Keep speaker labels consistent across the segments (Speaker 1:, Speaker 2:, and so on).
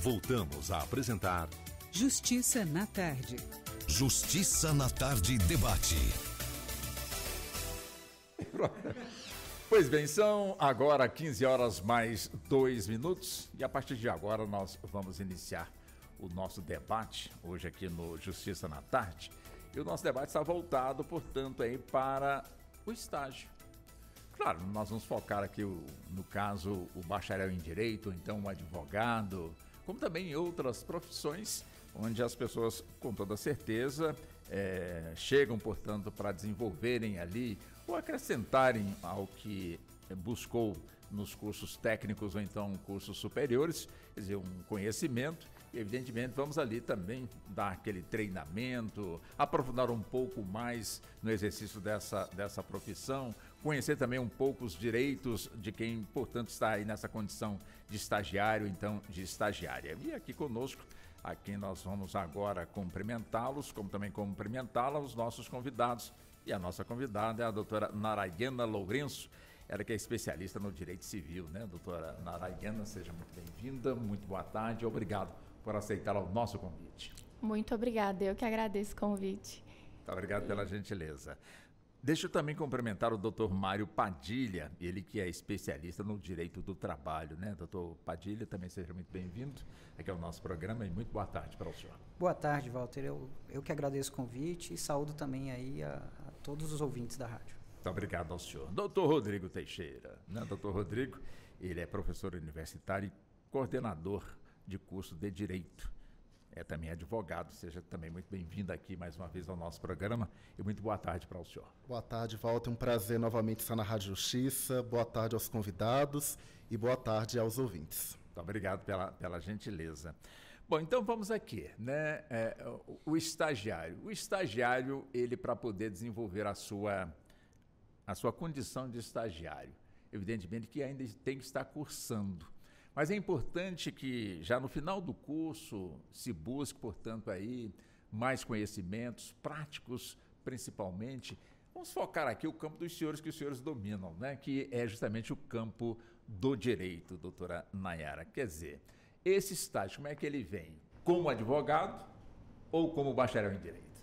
Speaker 1: Voltamos a apresentar
Speaker 2: Justiça na Tarde.
Speaker 1: Justiça na Tarde Debate.
Speaker 3: Pois bem, são agora 15 horas mais 2 minutos e a partir de agora nós vamos iniciar o nosso debate hoje aqui no Justiça na Tarde. E o nosso debate está voltado, portanto, aí para o estágio. Claro, nós vamos focar aqui, no caso, o bacharel em Direito, ou então o advogado, como também em outras profissões, onde as pessoas, com toda certeza, chegam, portanto, para desenvolverem ali ou acrescentarem ao que buscou nos cursos técnicos ou então cursos superiores, quer dizer, um conhecimento. E, evidentemente, vamos ali também dar aquele treinamento, aprofundar um pouco mais no exercício dessa profissão, conhecer também um pouco os direitos de quem, portanto, está aí nessa condição de estagiário, então de estagiária. E aqui conosco, a quem nós vamos agora cumprimentá-los, como também cumprimentá-la, os nossos convidados. E a nossa convidada é a doutora Narayana Lourenço, ela que é especialista no direito civil, né? Doutora Narayana, seja muito bem-vinda, muito boa tarde, obrigado por aceitar o nosso convite.
Speaker 4: Muito obrigada, eu que agradeço o convite.
Speaker 3: Tá, obrigado pela gentileza. Deixa eu também cumprimentar o doutor Mário Padilha, ele que é especialista no direito do trabalho, né? Doutor Padilha, também seja muito bem-vindo aqui ao nosso programa e muito boa tarde para o senhor.
Speaker 5: Boa tarde, Walter. Eu que agradeço o convite e saúdo também aí a todos os ouvintes da rádio.
Speaker 3: Muito obrigado ao senhor. Doutor Rodrigo Teixeira, né? Doutor Rodrigo, ele é professor universitário e coordenador de curso de Direito. É também advogado, seja também muito bem-vindo aqui mais uma vez ao nosso programa e muito boa tarde para o senhor.
Speaker 6: Boa tarde, Walter, um prazer novamente estar na Rádio Justiça, boa tarde aos convidados e boa tarde aos ouvintes.
Speaker 3: Muito obrigado pela gentileza. Bom, então vamos aqui, né? O estagiário, ele para poder desenvolver a sua condição de estagiário, evidentemente que ainda tem que estar cursando. Mas é importante que já no final do curso se busque, portanto, aí mais conhecimentos práticos, principalmente. Vamos focar aqui o campo dos senhores que os senhores dominam, né? Que é justamente o campo do direito, doutora Nayara. Quer dizer, esse estágio, como é que ele vem? Como advogado ou como bacharel em direito?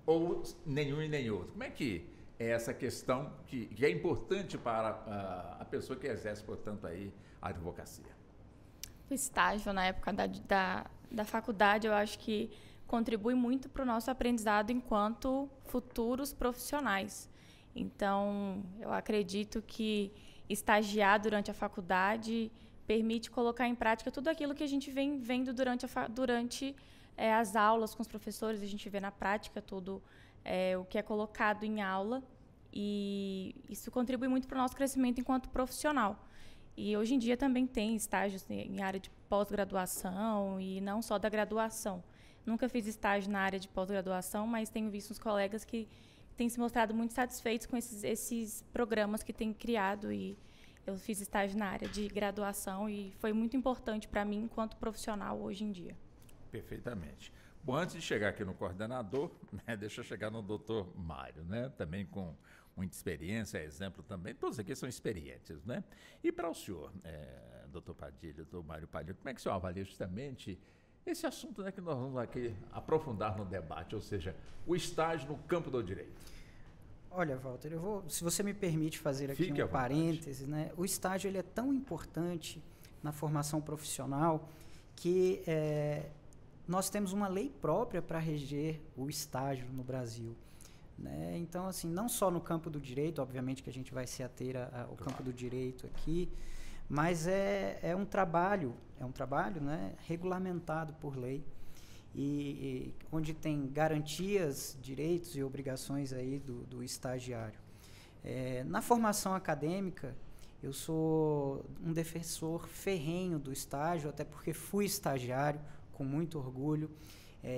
Speaker 3: Ou nenhum e nem outro? Como é que é essa questão que é importante para a pessoa que exerce, portanto, aí a advocacia?
Speaker 4: O estágio na época da faculdade, eu acho que contribui muito para o nosso aprendizado enquanto futuros profissionais. Então, eu acredito que estagiar durante a faculdade permite colocar em prática tudo aquilo que a gente vem vendo durante as aulas com os professores, a gente vê na prática tudo o que é colocado em aula, e isso contribui muito para o nosso crescimento enquanto profissional. E hoje em dia também tem estágios em área de pós-graduação e não só da graduação. Nunca fiz estágio na área de pós-graduação, mas tenho visto uns colegas que têm se mostrado muito satisfeitos com esses programas que têm criado, e eu fiz estágio na área de graduação e foi muito importante para mim enquanto profissional hoje em dia.
Speaker 3: Perfeitamente. Bom, antes de chegar aqui no coordenador, né, deixa eu chegar no doutor Mário, né, também com muita experiência, exemplo também, todos aqui são experientes, né? E para o senhor, doutor Padilha, doutor Mário Padilha, como é que o senhor avalia justamente esse assunto, né, que nós vamos aqui aprofundar no debate, ou seja, o estágio no campo do direito?
Speaker 5: Olha, Walter, se você me permite fazer aqui um parêntese, né? O estágio ele é tão importante na formação profissional que nós temos uma lei própria para reger o estágio no Brasil, né? Então, assim, não só no campo do direito, obviamente que a gente vai se ater ao campo do direito aqui, mas é um trabalho, né, regulamentado por lei, e onde tem garantias, direitos e obrigações aí do estagiário. Na formação acadêmica, eu sou um defensor ferrenho do estágio, até porque fui estagiário, com muito orgulho.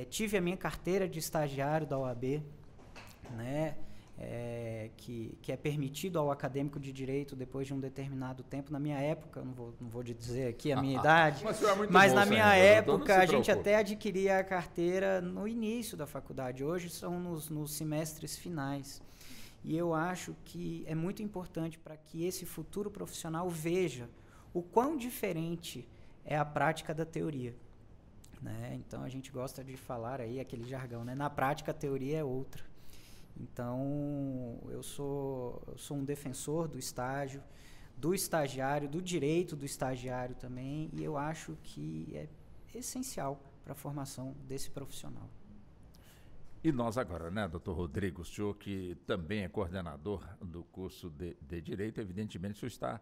Speaker 5: Tive a minha carteira de estagiário da OAB, né, que é permitido ao acadêmico de direito depois de um determinado tempo. Na minha época, não vou dizer aqui a minha idade, mas na minha época a gente até adquiria a carteira no início da faculdade. Hoje são nos semestres finais. E eu acho que é muito importante para que esse futuro profissional veja o quão diferente é a prática da teoria, né? Então, a gente gosta de falar aí aquele jargão, né? Na prática, a teoria é outra. Então, eu sou um defensor do estágio, do estagiário, do direito do estagiário também, e eu acho que é essencial para a formação desse profissional.
Speaker 3: E nós agora, né, doutor Rodrigo, o senhor que também é coordenador do curso de Direito, evidentemente o senhor está,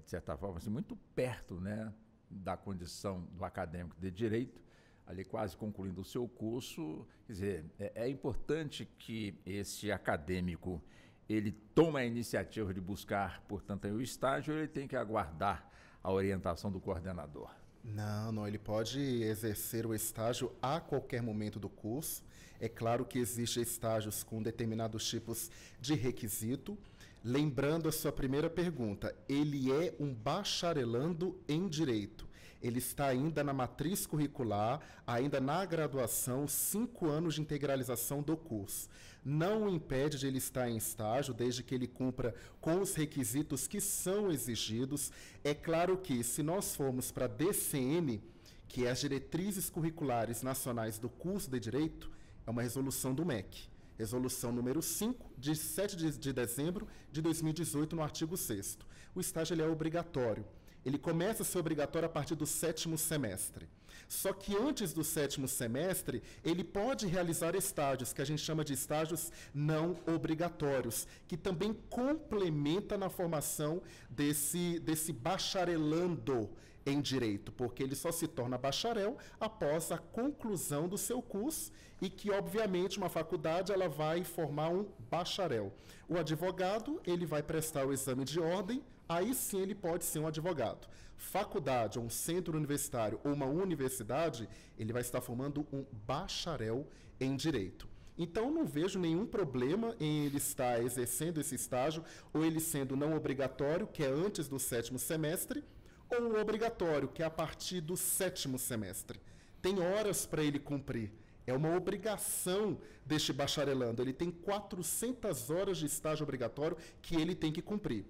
Speaker 3: de certa forma, assim, muito perto, né, da condição do acadêmico de Direito, ali quase concluindo o seu curso. Quer dizer, é importante que esse acadêmico, ele tome a iniciativa de buscar, portanto, aí o estágio, ou ele tem que aguardar a orientação do coordenador?
Speaker 6: Não, ele pode exercer o estágio a qualquer momento do curso. É claro que existem estágios com determinados tipos de requisito. Lembrando a sua primeira pergunta, ele é um bacharelando em Direito. Ele está ainda na matriz curricular, ainda na graduação, 5 anos de integralização do curso. Não o impede de ele estar em estágio, desde que ele cumpra com os requisitos que são exigidos. É claro que, se nós formos para a DCN, que é as Diretrizes Curriculares Nacionais do Curso de Direito, é uma resolução do MEC. Resolução número 5, de 7 de dezembro de 2018, no artigo 6º. O estágio ele é obrigatório. Ele começa a ser obrigatório a partir do 7º semestre. Só que antes do 7º semestre, ele pode realizar estágios, que a gente chama de estágios não obrigatórios, que também complementa na formação desse bacharelando em Direito, porque ele só se torna bacharel após a conclusão do seu curso e que, obviamente, uma faculdade ela vai formar um bacharel. O advogado ele vai prestar o exame de ordem, aí sim ele pode ser um advogado. Faculdade, ou um centro universitário ou uma universidade, ele vai estar formando um bacharel em Direito. Então, não vejo nenhum problema em ele estar exercendo esse estágio, ou ele sendo não obrigatório, que é antes do 7º semestre, ou o obrigatório, que é a partir do 7º semestre. Tem horas para ele cumprir. É uma obrigação deste bacharelando. Ele tem 400 horas de estágio obrigatório que ele tem que cumprir.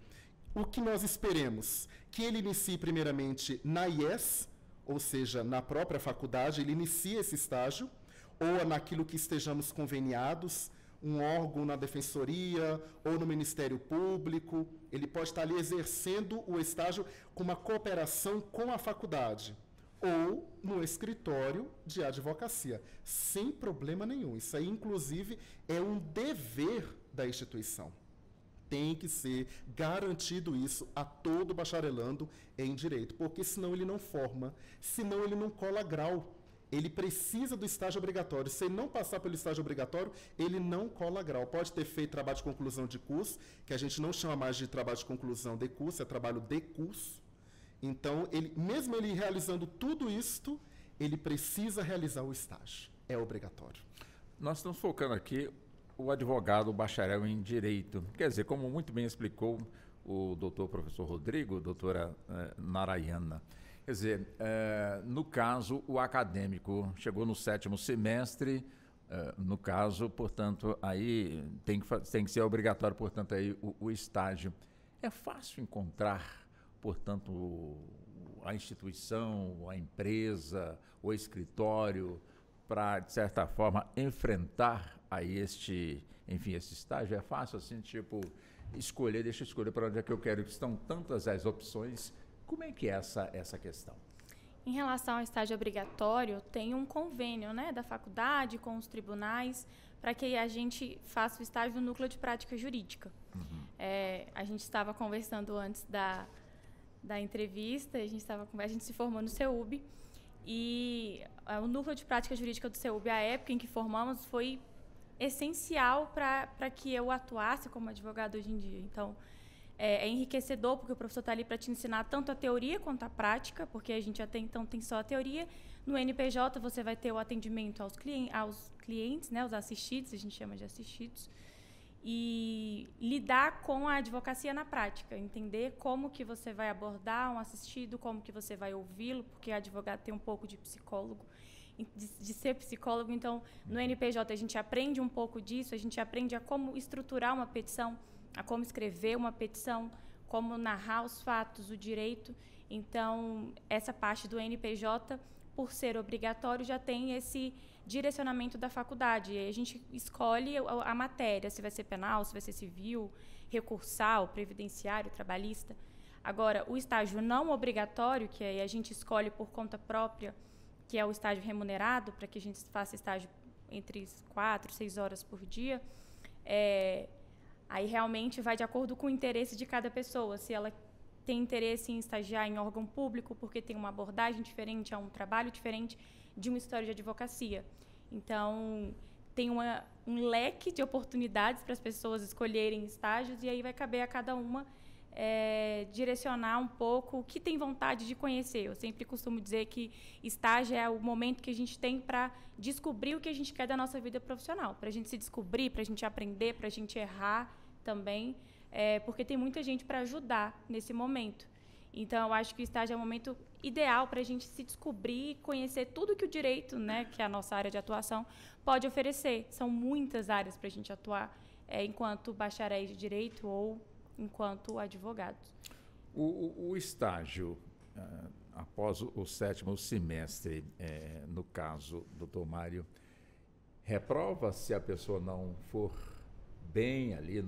Speaker 6: O que nós esperemos? Que ele inicie primeiramente na IES, ou seja, na própria faculdade, ele inicie esse estágio, ou naquilo que estejamos conveniados, um órgão na Defensoria ou no Ministério Público. Ele pode estar ali exercendo o estágio com uma cooperação com a faculdade, ou no escritório de advocacia, sem problema nenhum. Isso aí, inclusive, é um dever da instituição. Tem que ser garantido isso a todo bacharelando em Direito, porque senão ele não forma, senão ele não cola grau. Ele precisa do estágio obrigatório. Se ele não passar pelo estágio obrigatório, ele não cola grau. Pode ter feito trabalho de conclusão de curso, que a gente não chama mais de trabalho de conclusão de curso, é trabalho de curso. Então, mesmo ele realizando tudo isto, ele precisa realizar o estágio. É obrigatório.
Speaker 3: Nós estamos focando aqui o advogado, o bacharel em Direito. Quer dizer, como muito bem explicou o doutor professor Rodrigo, doutora Narayana, quer dizer, no caso, o acadêmico chegou no 7º semestre, no caso, portanto, aí tem que ser obrigatório, portanto, aí o estágio. É fácil encontrar, portanto, a instituição, a empresa, o escritório, para, de certa forma, enfrentar aí esse estágio? É fácil, assim, tipo, deixa eu escolher para onde é que eu quero, que estão tantas as opções. Como é que é essa questão?
Speaker 4: Em relação ao estágio obrigatório, tem um convênio, né, da faculdade com os tribunais para que a gente faça o estágio no núcleo de prática jurídica. Uhum. A gente estava conversando antes da entrevista, a gente se formou no CEUB e o núcleo de prática jurídica do CEUB, a época em que formamos, foi essencial para que eu atuasse como advogado hoje em dia. Então, é enriquecedor, porque o professor está ali para te ensinar tanto a teoria quanto a prática, porque a gente até então tem só a teoria. No NPJ, você vai ter o atendimento aos clientes, né, os assistidos, a gente chama de assistidos, e lidar com a advocacia na prática, entender como que você vai abordar um assistido, como que você vai ouvi-lo, porque o advogado tem um pouco de psicólogo, de ser psicólogo. Então, no NPJ, a gente aprende um pouco disso, a gente aprende a como estruturar uma petição, a como escrever uma petição, como narrar os fatos, o direito. Então, essa parte do NPJ, por ser obrigatório, já tem esse direcionamento da faculdade. E a gente escolhe a matéria, se vai ser penal, se vai ser civil, recursal, previdenciário, trabalhista. Agora, o estágio não obrigatório, que aí a gente escolhe por conta própria, que é o estágio remunerado, para que a gente faça estágio entre 4 e 6 horas por dia, aí realmente vai de acordo com o interesse de cada pessoa. Se ela tem interesse em estagiar em órgão público porque tem uma abordagem diferente, é um trabalho diferente de uma história de advocacia. Então, tem um leque de oportunidades para as pessoas escolherem estágios e aí vai caber a cada uma direcionar um pouco o que tem vontade de conhecer. Eu sempre costumo dizer que estágio é o momento que a gente tem para descobrir o que a gente quer da nossa vida profissional, para a gente se descobrir, para a gente aprender, para a gente errar também, porque tem muita gente para ajudar nesse momento. Então, eu acho que o estágio é o momento ideal para a gente se descobrir e conhecer tudo que o direito, né, que é a nossa área de atuação, pode oferecer. São muitas áreas para a gente atuar enquanto bacharéis de direito ou enquanto advogados.
Speaker 3: O estágio, após o 7º semestre, no caso, doutor Mário, reprova se a pessoa não for bem ali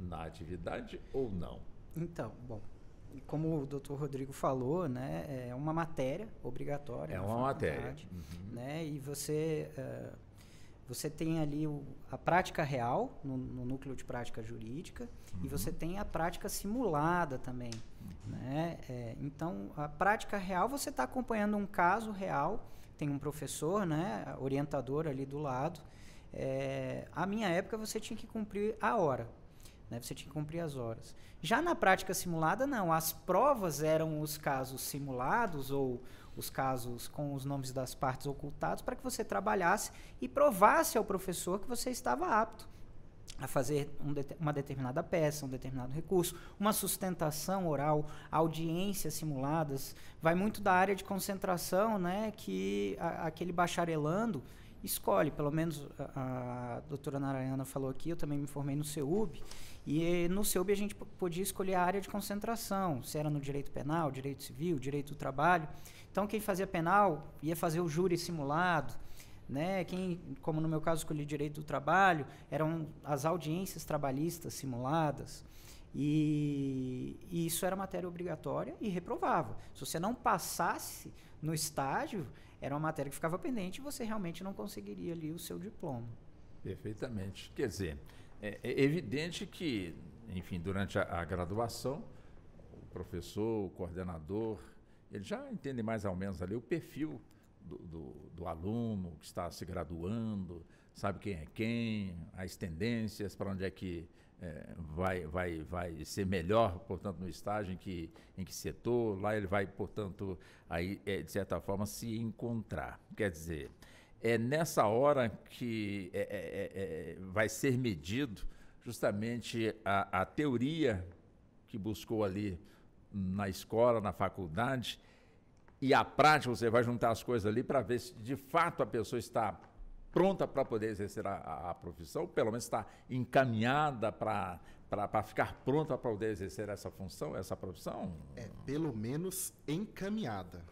Speaker 3: na atividade ou não?
Speaker 5: Então, bom, como o doutor Rodrigo falou, né, é uma matéria obrigatória.
Speaker 3: É uma matéria.
Speaker 5: Né, e você tem ali a prática real, no núcleo de prática jurídica, e você tem a prática simulada também. Né? Então, a prática real, você está acompanhando um caso real, tem um professor, né, orientador ali do lado. A minha época, você tinha que cumprir a hora. Né? Você tinha que cumprir as horas. Já na prática simulada, não. As provas eram os casos simulados ou os casos com os nomes das partes ocultados para que você trabalhasse e provasse ao professor que você estava apto a fazer uma determinada peça, um determinado recurso, uma sustentação oral, audiências simuladas. Vai muito da área de concentração, né, que aquele bacharelando escolhe. Pelo menos a doutora Narayana falou aqui, eu também me formei no CEUB, e no CEUB a gente podia escolher a área de concentração, se era no direito penal, direito civil, direito do trabalho. Então, quem fazia penal ia fazer o júri simulado, né? Quem, como no meu caso, escolhi direito do trabalho, eram as audiências trabalhistas simuladas. E isso era matéria obrigatória e reprovava. Se você não passasse no estágio, era uma matéria que ficava pendente e você realmente não conseguiria ali o seu diploma.
Speaker 3: Perfeitamente. Quer dizer, é evidente que, enfim, durante a graduação, o professor, o coordenador, ele já entende mais ou menos ali o perfil do aluno que está se graduando, sabe quem é quem, as tendências, para onde é que vai ser melhor, portanto, no estágio, em que setor. Lá ele vai, portanto, aí, de certa forma, se encontrar. Quer dizer, é nessa hora que vai ser medido justamente a teoria que buscou ali na escola, na faculdade, e a prática. Você vai juntar as coisas ali para ver se de fato a pessoa está pronta para poder exercer a profissão, pelo menos está encaminhada para ficar pronta para poder exercer essa função, essa profissão?
Speaker 6: Pelo menos encaminhada.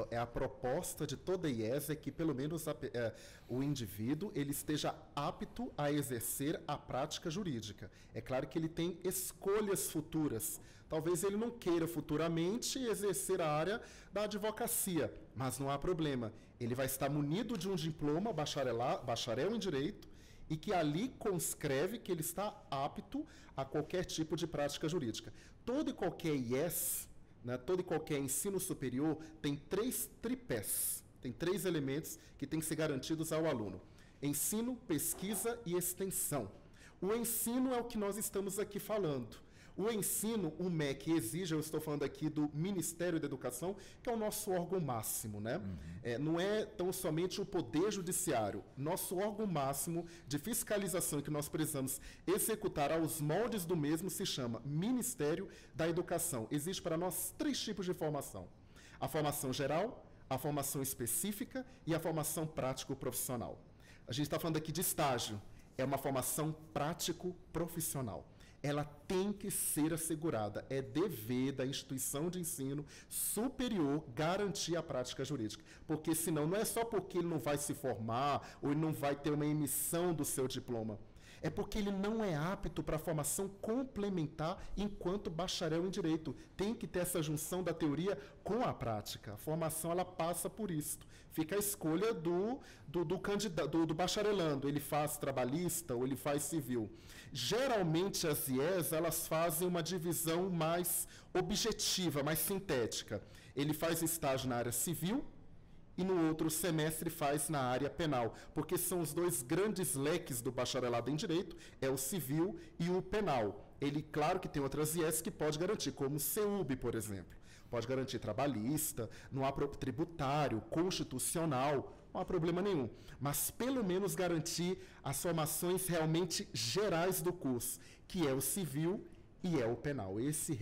Speaker 6: É a proposta de toda a IES que pelo menos o indivíduo ele esteja apto a exercer a prática jurídica. É claro que ele tem escolhas futuras. Talvez ele não queira futuramente exercer a área da advocacia, mas não há problema. Ele vai estar munido de um diploma bacharel em Direito e que ali conscreve que ele está apto a qualquer tipo de prática jurídica. Todo e qualquer IES, né, todo e qualquer ensino superior tem 3 tripés, tem 3 elementos que têm que ser garantidos ao aluno: ensino, pesquisa e extensão. O ensino é o que nós estamos aqui falando. O ensino, o MEC exige, eu estou falando aqui do Ministério da Educação, que é o nosso órgão máximo, né? Não é tão somente o Poder Judiciário. Nosso órgão máximo de fiscalização que nós precisamos executar aos moldes do mesmo se chama Ministério da Educação. Existe para nós 3 tipos de formação: a formação geral, a formação específica e a formação prático-profissional. A gente está falando aqui de estágio. É uma formação prático-profissional. ela tem que ser assegurada. É dever da instituição de ensino superior garantir a prática jurídica. Porque senão não é só porque ele não vai se formar ou ele não vai ter uma emissão do seu diploma. É porque ele não é apto para a formação complementar enquanto bacharel em Direito. Tem que ter essa junção da teoria com a prática. A formação, ela passa por isso. Fica a escolha do bacharelando. Ele faz trabalhista ou ele faz civil. Geralmente, as IES, elas fazem uma divisão mais objetiva, mais sintética. Ele faz estágio na área civil, e no outro semestre faz na área penal, porque são os dois grandes leques do bacharelado em Direito, é o civil e o penal. Ele, claro que tem outras IES que pode garantir, como o CEUB, por exemplo. Pode garantir trabalhista, não há tributário, constitucional, não há problema nenhum. Mas, pelo menos, garantir as formações realmente gerais do curso, que é o civil e é o penal. Esses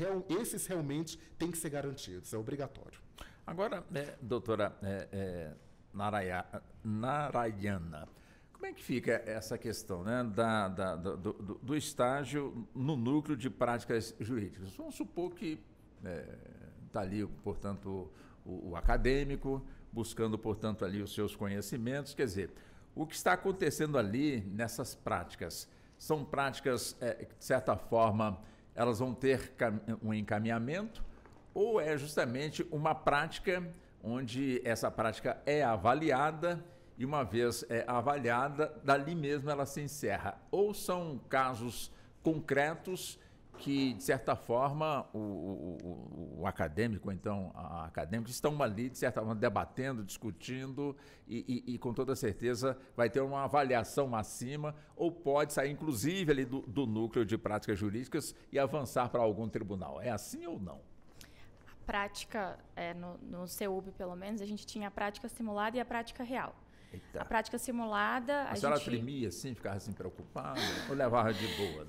Speaker 6: realmente têm que ser garantidos, é obrigatório.
Speaker 3: Agora, doutora Narayana, como é que fica essa questão, né, do estágio no núcleo de práticas jurídicas? Vamos supor que está ali, portanto, o acadêmico, buscando, portanto, ali os seus conhecimentos. Quer dizer, o que está acontecendo ali nessas práticas são práticas, de certa forma, elas vão ter um encaminhamento, ou é justamente uma prática onde essa prática é avaliada e, uma vez avaliada, dali mesmo ela se encerra? Ou são casos concretos que, de certa forma, o acadêmico, então, a acadêmica, estão ali, de certa forma, debatendo, discutindo e com toda certeza vai ter uma avaliação acima, ou pode sair, inclusive, ali do núcleo de práticas jurídicas e avançar para algum tribunal? É assim ou não?
Speaker 4: Prática, no CEUB, pelo menos, a gente tinha a prática simulada e a prática real. Eita. A prática simulada...
Speaker 3: A senhora tremia assim, ficava assim preocupada, ou levava de boa?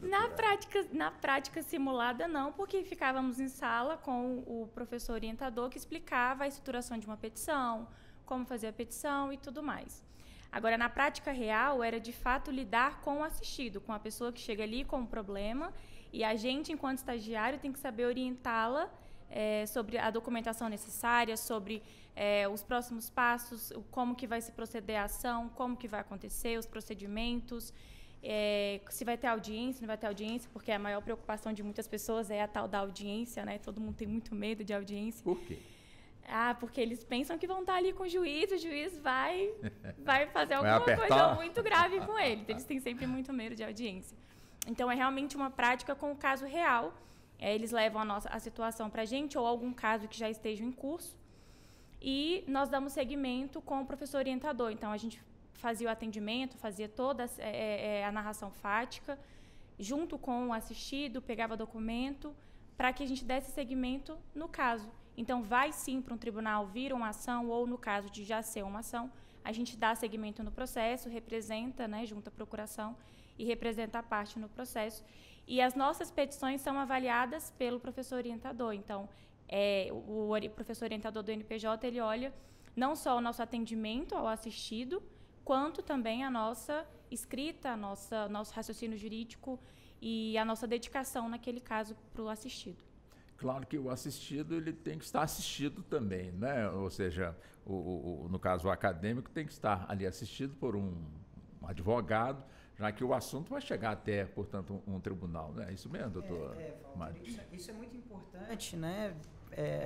Speaker 4: Na prática simulada, não, porque ficávamos em sala com o professor orientador que explicava a estruturação de uma petição, como fazer a petição e tudo mais. Agora, na prática real, era de fato lidar com o assistido, com a pessoa que chega ali com um problema, e a gente, enquanto estagiário, tem que saber orientá-la sobre a documentação necessária, sobre os próximos passos, como que vai se proceder a ação, como que vai acontecer, os procedimentos, se vai ter audiência, não vai ter audiência, porque a maior preocupação de muitas pessoas é a tal da audiência, né? Todo mundo tem muito medo de audiência.
Speaker 3: Por quê?
Speaker 4: Porque eles pensam que vão estar ali com o juiz vai fazer alguma coisa muito grave com ele. Eles têm sempre muito medo de audiência. Então, é realmente uma prática com o caso real. Eles levam a situação para a gente, ou algum caso que já esteja em curso, e nós damos seguimento com o professor orientador. Então, a gente fazia o atendimento, fazia toda a narração fática, junto com o assistido, pegava documento, para que a gente desse seguimento no caso. Então, vai sim para um tribunal vir uma ação, ou no caso de já ser uma ação, a gente dá seguimento no processo, representa, né, junto à procuração, e representa a parte no processo. E as nossas petições são avaliadas pelo professor orientador. Então, o professor orientador do NPJ, ele olha não só o nosso atendimento ao assistido, quanto também a nossa escrita, nosso raciocínio jurídico e a nossa dedicação naquele caso para o assistido.
Speaker 3: Claro que o assistido ele tem que estar assistido também, né? Ou seja, no caso o acadêmico tem que estar ali assistido por um advogado, já que o assunto vai chegar até, portanto, um tribunal, né? É isso mesmo, doutor?
Speaker 5: Isso é muito importante, né?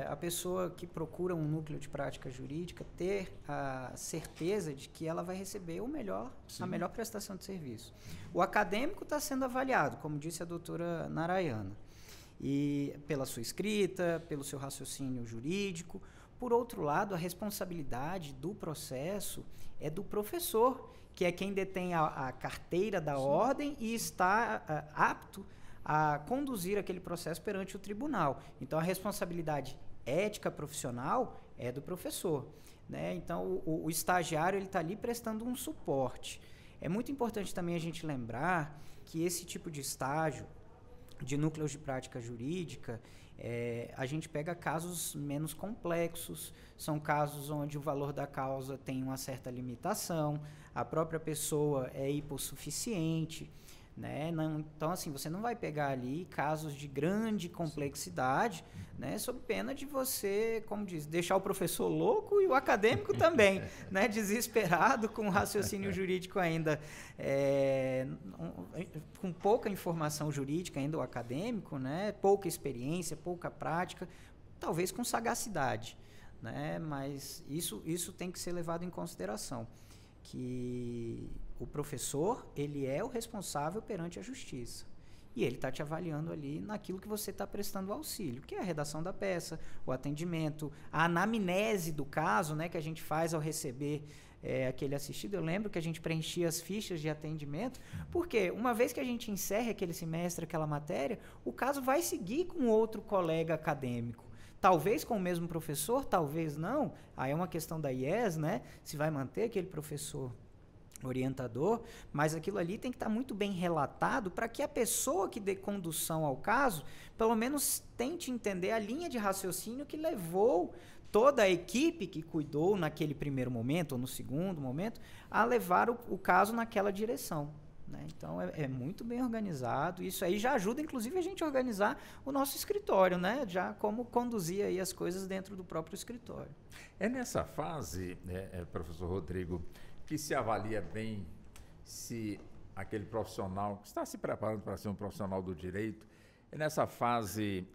Speaker 5: A pessoa que procura um núcleo de prática jurídica ter a certeza de que ela vai receber a melhor prestação de serviço. O acadêmico está sendo avaliado, como disse a doutora Narayana, e pela sua escrita, pelo seu raciocínio jurídico. Por outro lado, a responsabilidade do processo é do professor, que é quem detém a carteira da ordem e está apto a conduzir aquele processo perante o tribunal. Então, a responsabilidade ética profissional é do professor, né? Então, o estagiário está ali prestando um suporte. É muito importante também a gente lembrar que esse tipo de estágio, de núcleos de prática jurídica, a gente pega casos menos complexos, são casos onde o valor da causa tem uma certa limitação, a própria pessoa é hipossuficiente, né? Então, assim, você não vai pegar ali casos de grande complexidade, né? Sob pena de você, como diz, deixar o professor louco e o acadêmico também, né? Desesperado, com raciocínio jurídico ainda, com pouca informação jurídica ainda, o acadêmico, né? Pouca experiência, pouca prática, talvez com sagacidade, né? Mas isso tem que ser levado em consideração, que o professor, ele é o responsável perante a justiça. E ele está te avaliando ali naquilo que você está prestando auxílio, que é a redação da peça, o atendimento, a anamnese do caso, né, que a gente faz ao receber aquele assistido. Eu lembro que a gente preenchia as fichas de atendimento, porque uma vez que a gente encerra aquele semestre, aquela matéria, o caso vai seguir com outro colega acadêmico. Talvez com o mesmo professor, talvez não. Aí é uma questão da IES, né? Se vai manter aquele professor orientador, mas aquilo ali tem que estar muito bem relatado para que a pessoa que dê condução ao caso, pelo menos tente entender a linha de raciocínio que levou toda a equipe que cuidou naquele primeiro momento, ou no segundo momento, a levar o caso naquela direção. Né? Então, é muito bem organizado. Isso aí já ajuda, inclusive, a gente a organizar o nosso escritório, né? Já como conduzir aí as coisas dentro do próprio escritório.
Speaker 3: É nessa fase, professor Rodrigo, que se avalia bem se aquele profissional que está se preparando para ser um profissional do direito, é nessa fase,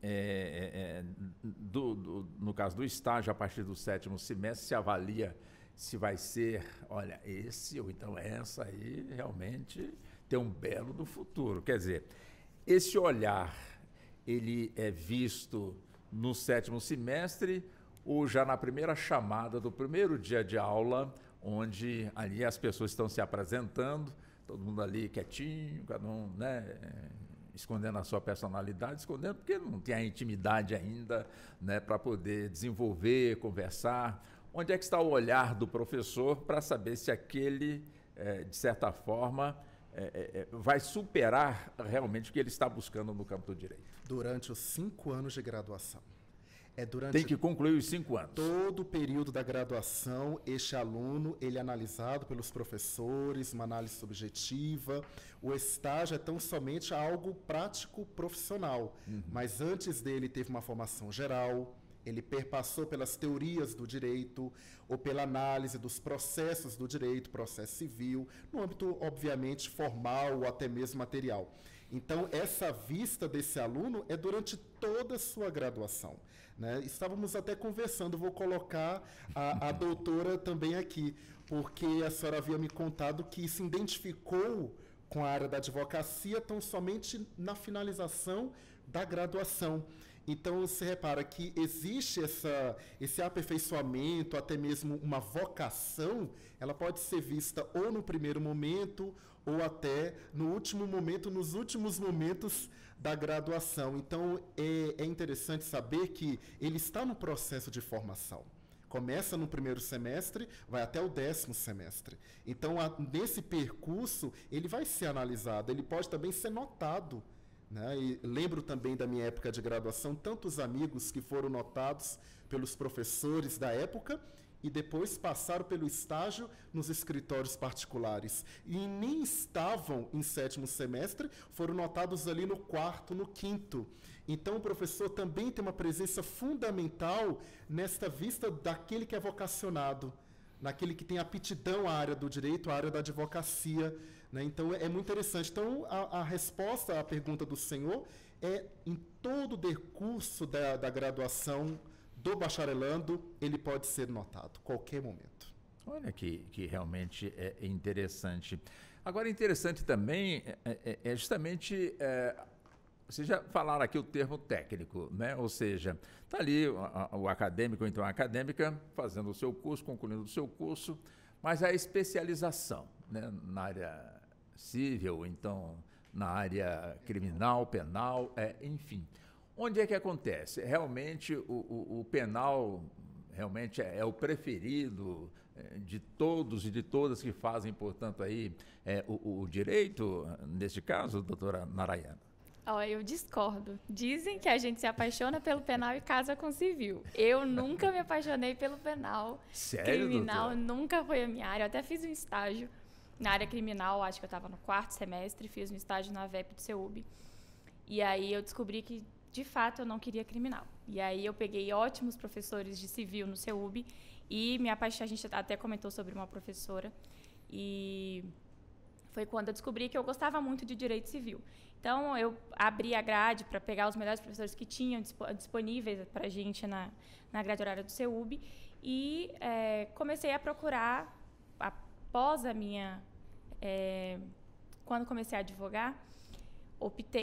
Speaker 3: no caso do estágio, a partir do 7º semestre, se avalia se vai ser, olha, esse ou então essa aí realmente tem um belo do futuro. Quer dizer, esse olhar, ele é visto no 7º semestre ou já na primeira chamada do primeiro dia de aula, onde ali as pessoas estão se apresentando, todo mundo ali quietinho, cada um, né, escondendo a sua personalidade, escondendo porque não tem a intimidade ainda, né, para poder desenvolver, conversar. Onde é que está o olhar do professor para saber se aquele, de certa forma, vai superar realmente o que ele está buscando no campo do direito?
Speaker 6: Durante os 5 anos de graduação.
Speaker 3: Tem que concluir os 5 anos.
Speaker 6: Todo o período da graduação, este aluno, ele é analisado pelos professores, uma análise subjetiva. O estágio é tão somente algo prático profissional, mas antes dele teve uma formação geral, ele perpassou pelas teorias do direito ou pela análise dos processos do direito, processo civil, no âmbito, obviamente, formal ou até mesmo material. Então, essa vista desse aluno é durante toda a sua graduação. Né? Estávamos até conversando, vou colocar a doutora também aqui, porque a senhora havia me contado que se identificou com a área da advocacia tão somente na finalização da graduação. Então, você repara que existe esse aperfeiçoamento, até mesmo uma vocação, ela pode ser vista ou no primeiro momento, ou até no último momento, nos últimos momentos da graduação. Então, é interessante saber que ele está no processo de formação. Começa no primeiro semestre, vai até o 10º semestre. Então, nesse percurso, ele vai ser analisado, ele pode também ser notado. Né? E lembro também da minha época de graduação, tantos amigos que foram notados pelos professores da época e depois passaram pelo estágio nos escritórios particulares. E nem estavam em 7º semestre, foram notados ali no 4º, no 5º. Então, o professor também tem uma presença fundamental nesta vista daquele que é vocacionado, naquele que tem aptidão à área do direito, à área da advocacia. Né? Então, é muito interessante. Então, a resposta à pergunta do senhor é, em todo o decurso da graduação do bacharelando, ele pode ser notado, qualquer momento.
Speaker 3: Olha que realmente é interessante. Agora, interessante também é justamente... vocês já falaram aqui o termo técnico, né? Ou seja, está ali o acadêmico ou então a acadêmica fazendo o seu curso, concluindo o seu curso, mas a especialização, né? Na área civil, então na área criminal, penal, enfim. Onde é que acontece? Realmente o penal realmente é o preferido de todos e de todas que fazem, portanto, aí o direito, neste caso, doutora Narayana?
Speaker 4: Eu discordo. Dizem que a gente se apaixona pelo penal e casa com civil. Eu nunca me apaixonei pelo penal.
Speaker 3: Sério,
Speaker 4: criminal,
Speaker 3: doutora?
Speaker 4: Nunca foi a minha área. Eu até fiz um estágio na área criminal, acho que eu estava no 4º semestre, fiz um estágio na VEP do CEUB. E aí eu descobri que, de fato, eu não queria criminal. E aí eu peguei ótimos professores de civil no CEUB e me apaixonei, a gente até comentou sobre uma professora. E foi quando eu descobri que eu gostava muito de direito civil. Então, eu abri a grade para pegar os melhores professores que tinham disponíveis para a gente na grade horária do CEUB e comecei a procurar, após a minha... quando comecei a advogar,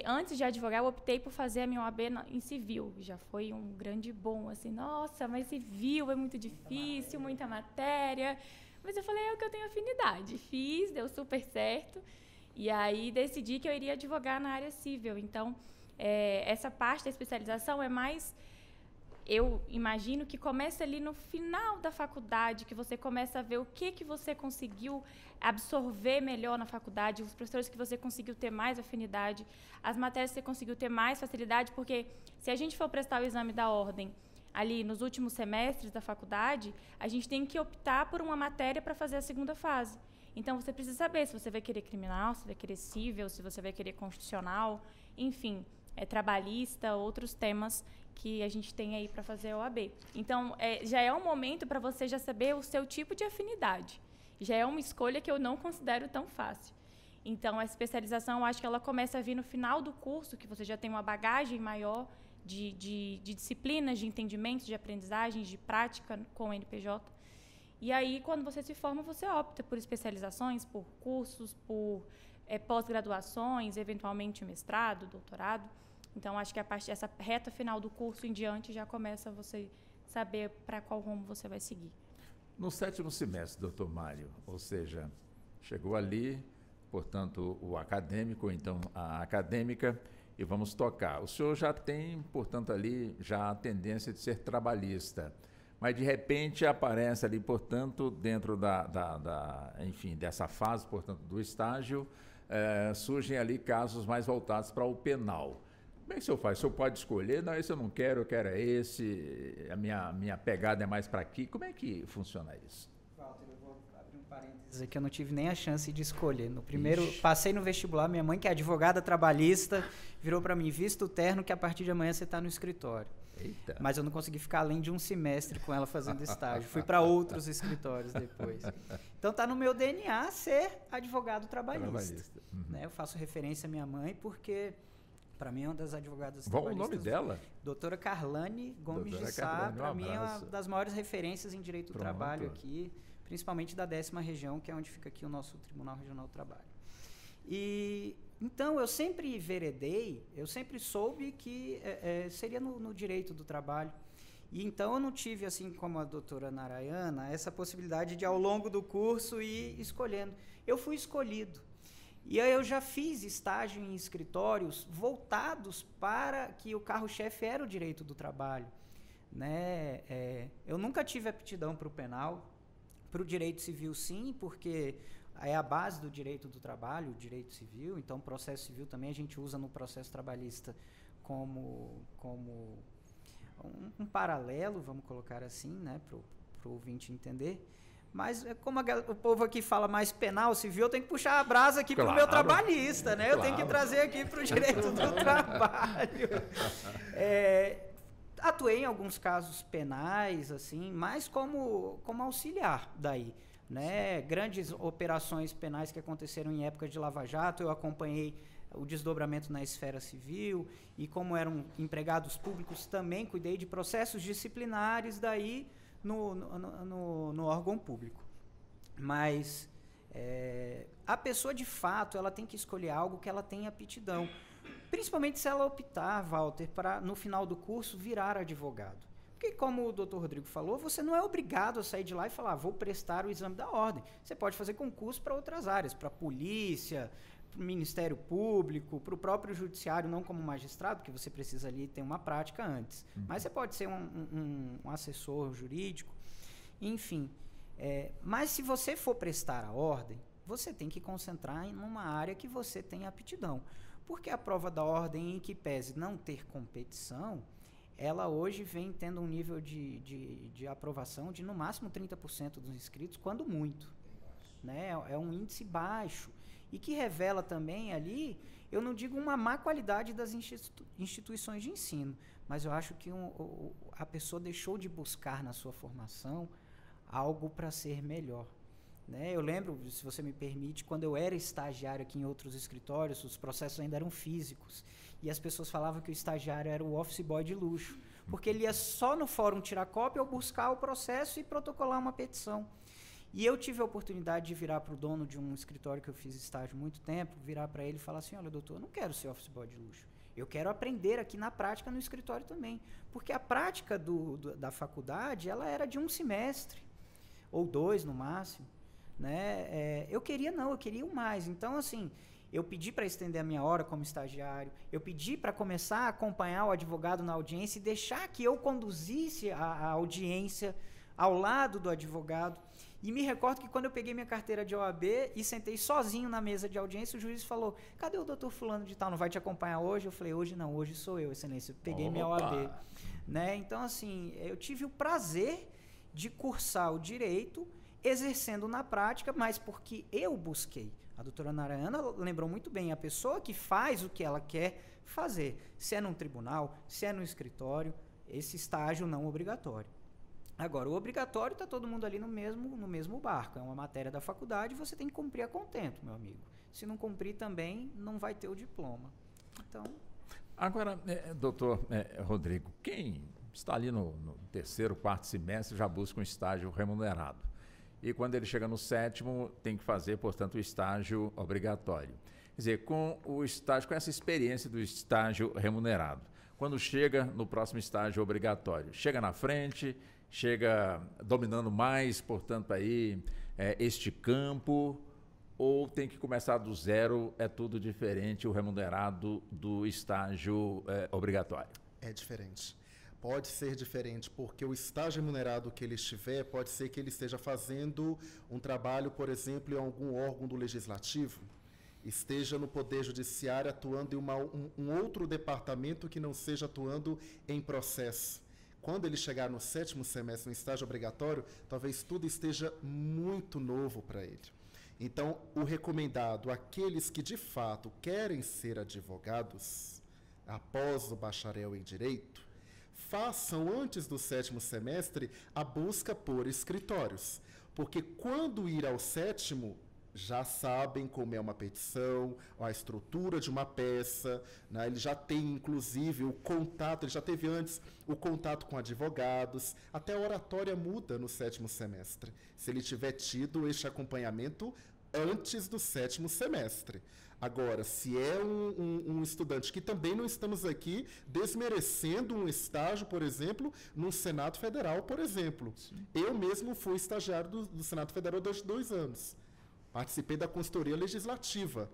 Speaker 4: antes de advogar, eu optei por fazer a minha OAB em civil. Já foi um grande bom, assim, nossa, mas civil é muito difícil, muita matéria. Mas eu falei, é o que eu tenho afinidade. Fiz, deu super certo. E aí decidi que eu iria advogar na área civil. Então, essa parte da especialização é mais... Eu imagino que começa ali no final da faculdade, que você começa a ver o que você conseguiu absorver melhor na faculdade, os professores que você conseguiu ter mais afinidade, as matérias que você conseguiu ter mais facilidade, porque se a gente for prestar o exame da ordem ali nos últimos semestres da faculdade, a gente tem que optar por uma matéria para fazer a segunda fase. Então, você precisa saber se você vai querer criminal, se vai querer civil, se você vai querer constitucional, enfim, trabalhista, outros temas que a gente tem aí para fazer a OAB. Então, já é um momento para você já saber o seu tipo de afinidade. Já é uma escolha que eu não considero tão fácil. Então, a especialização, eu acho que ela começa a vir no final do curso, que você já tem uma bagagem maior de disciplinas, de entendimentos, de aprendizagens, de prática com o NPJ. E aí, quando você se forma, você opta por especializações, por cursos, por pós-graduações, eventualmente mestrado, doutorado. Então, acho que a partir dessa reta final do curso em diante já começa você saber para qual rumo você vai seguir.
Speaker 3: No 7º semestre, doutor Mário, ou seja, chegou ali, portanto, o acadêmico, então a acadêmica, e vamos tocar. O senhor já tem, portanto, ali já a tendência de ser trabalhista, mas de repente aparece ali, portanto, dentro enfim, dessa fase, portanto, do estágio, surgem ali casos mais voltados para o penal. Como é que o senhor faz? O senhor pode escolher, não, esse eu não quero, eu quero esse, a minha pegada é mais para aqui. Como é que funciona isso?
Speaker 5: Walter, eu vou abrir um parênteses aqui, eu não tive nem a chance de escolher. No primeiro, passei no vestibular, minha mãe, que é advogada trabalhista, virou para mim, vista o terno que a partir de amanhã você está no escritório.
Speaker 3: Eita.
Speaker 5: Mas eu não consegui ficar além de um semestre com ela fazendo estágio. Fui para outros escritórios depois. Então está no meu DNA ser advogado trabalhista.
Speaker 3: Uhum.
Speaker 5: Né? Eu faço referência à minha mãe porque... Para mim é uma das advogadas
Speaker 3: trabalhistas. Qual o nome dela?
Speaker 5: Doutora Carlane Gomes de Sá. Para mim é uma das maiores referências em direito do trabalho aqui, principalmente da 10ª região, que é onde fica aqui o nosso Tribunal Regional do Trabalho. E então eu sempre veredei, eu sempre soube que seria no direito do trabalho. E então eu não tive, assim como a doutora Narayana, essa possibilidade de ao longo do curso ir escolhendo. Eu fui escolhido. E aí eu já fiz estágio em escritórios voltados para que o carro-chefe era o direito do trabalho. Né? Eu nunca tive aptidão para o penal, para o direito civil sim, porque é a base do direito do trabalho, o direito civil. Então, o processo civil também a gente usa no processo trabalhista como um paralelo, vamos colocar assim, né, para o ouvinte entender. Mas como o povo aqui fala mais penal, civil, eu tenho que puxar a brasa aqui para o meu trabalhista, né? Eu tenho que trazer aqui para o direito do trabalho. Atuei em alguns casos penais, assim, mas como auxiliar daí. Né? Grandes operações penais que aconteceram em época de Lava Jato, eu acompanhei o desdobramento na esfera civil e como eram empregados públicos também cuidei de processos disciplinares daí no órgão público. Mas a pessoa, de fato, ela tem que escolher algo que ela tenha aptidão. Principalmente se ela optar, Walter, para, no final do curso, virar advogado. Porque, como o doutor Rodrigo falou, você não é obrigado a sair de lá e falar, vou prestar o exame da ordem. Você pode fazer concurso para outras áreas, para a polícia, para o Ministério Público, para o próprio judiciário, não como magistrado, que você precisa ali ter uma prática antes. Mas você pode ser um assessor jurídico, enfim. Mas se você for prestar a ordem, você tem que concentrar em uma área que você tem aptidão. Porque a prova da ordem, em que pese não ter competição, ela hoje vem tendo um nível de aprovação de no máximo 30% dos inscritos, quando muito. né? É um índice baixo e que revela também ali, eu não digo uma má qualidade das instituições de ensino, mas eu acho que a pessoa deixou de buscar na sua formação algo para ser melhor. Né? Eu lembro, se você me permite, quando eu era estagiário aqui em outros escritórios, os processos ainda eram físicos. E as pessoas falavam que o estagiário era o office boy de luxo, porque ele ia só no fórum tirar cópia ou buscar o processo e protocolar uma petição. E eu tive a oportunidade de virar para o dono de um escritório que eu fiz estágio há muito tempo, virar para ele e falar assim, olha, doutor, eu não quero ser office boy de luxo. Eu quero aprender aqui na prática no escritório também. Porque a prática da faculdade, ela era de 1 semestre, ou 2 no máximo. Né? Eu queria o mais. Então, assim, eu pedi para estender a minha hora como estagiário, eu pedi para começar a acompanhar o advogado na audiência e deixar que eu conduzisse a audiência ao lado do advogado. E me recordo que quando eu peguei minha carteira de OAB e sentei sozinho na mesa de audiência, o juiz falou, cadê o doutor fulano de tal, não vai te acompanhar hoje? Eu falei, hoje não, hoje sou eu, excelência, eu peguei minha OAB. Né? Então, assim, eu tive o prazer de cursar o direito, exercendo na prática, mas porque eu busquei. A doutora Narayana lembrou muito bem, a pessoa que faz o que ela quer fazer, se é num tribunal, se é no escritório, esse estágio não obrigatório. Agora, o obrigatório está todo mundo ali no mesmo barco, é uma matéria da faculdade, você tem que cumprir a contento, meu amigo. Se não cumprir também, não vai ter o diploma. Então...
Speaker 3: Agora, doutor Rodrigo, quem está ali no 3º, 4º semestre já busca um estágio remunerado. E quando ele chega no 7º, tem que fazer, portanto, o estágio obrigatório. Quer dizer, com o estágio, com essa experiência do estágio remunerado, quando chega no próximo estágio obrigatório, chega na frente, chega dominando mais, portanto, aí, este campo, ou tem que começar do zero, é tudo diferente, o remunerado do estágio obrigatório?
Speaker 6: É diferente. Pode ser diferente, porque o estágio remunerado que ele estiver, pode ser que ele esteja fazendo um trabalho, por exemplo, em algum órgão do Legislativo, esteja no Poder Judiciário atuando em um outro departamento que não seja atuando em processo. Quando ele chegar no 7º semestre, no estágio obrigatório, talvez tudo esteja muito novo para ele. Então, o recomendado, aqueles que de fato querem ser advogados, após o bacharel em Direito, façam antes do 7º semestre a busca por escritórios, porque quando ir ao 7º, já sabem como é uma petição, a estrutura de uma peça, né? Ele já tem inclusive o contato, ele já teve antes o contato com advogados, até a oratória muda no 7º semestre, se ele tiver tido este acompanhamento antes do 7º semestre. Agora, se é um estudante que também não estamos aqui desmerecendo um estágio, por exemplo, no Senado Federal, por exemplo. Sim. Eu mesmo fui estagiário do Senado Federal durante 2 anos. Participei da consultoria legislativa.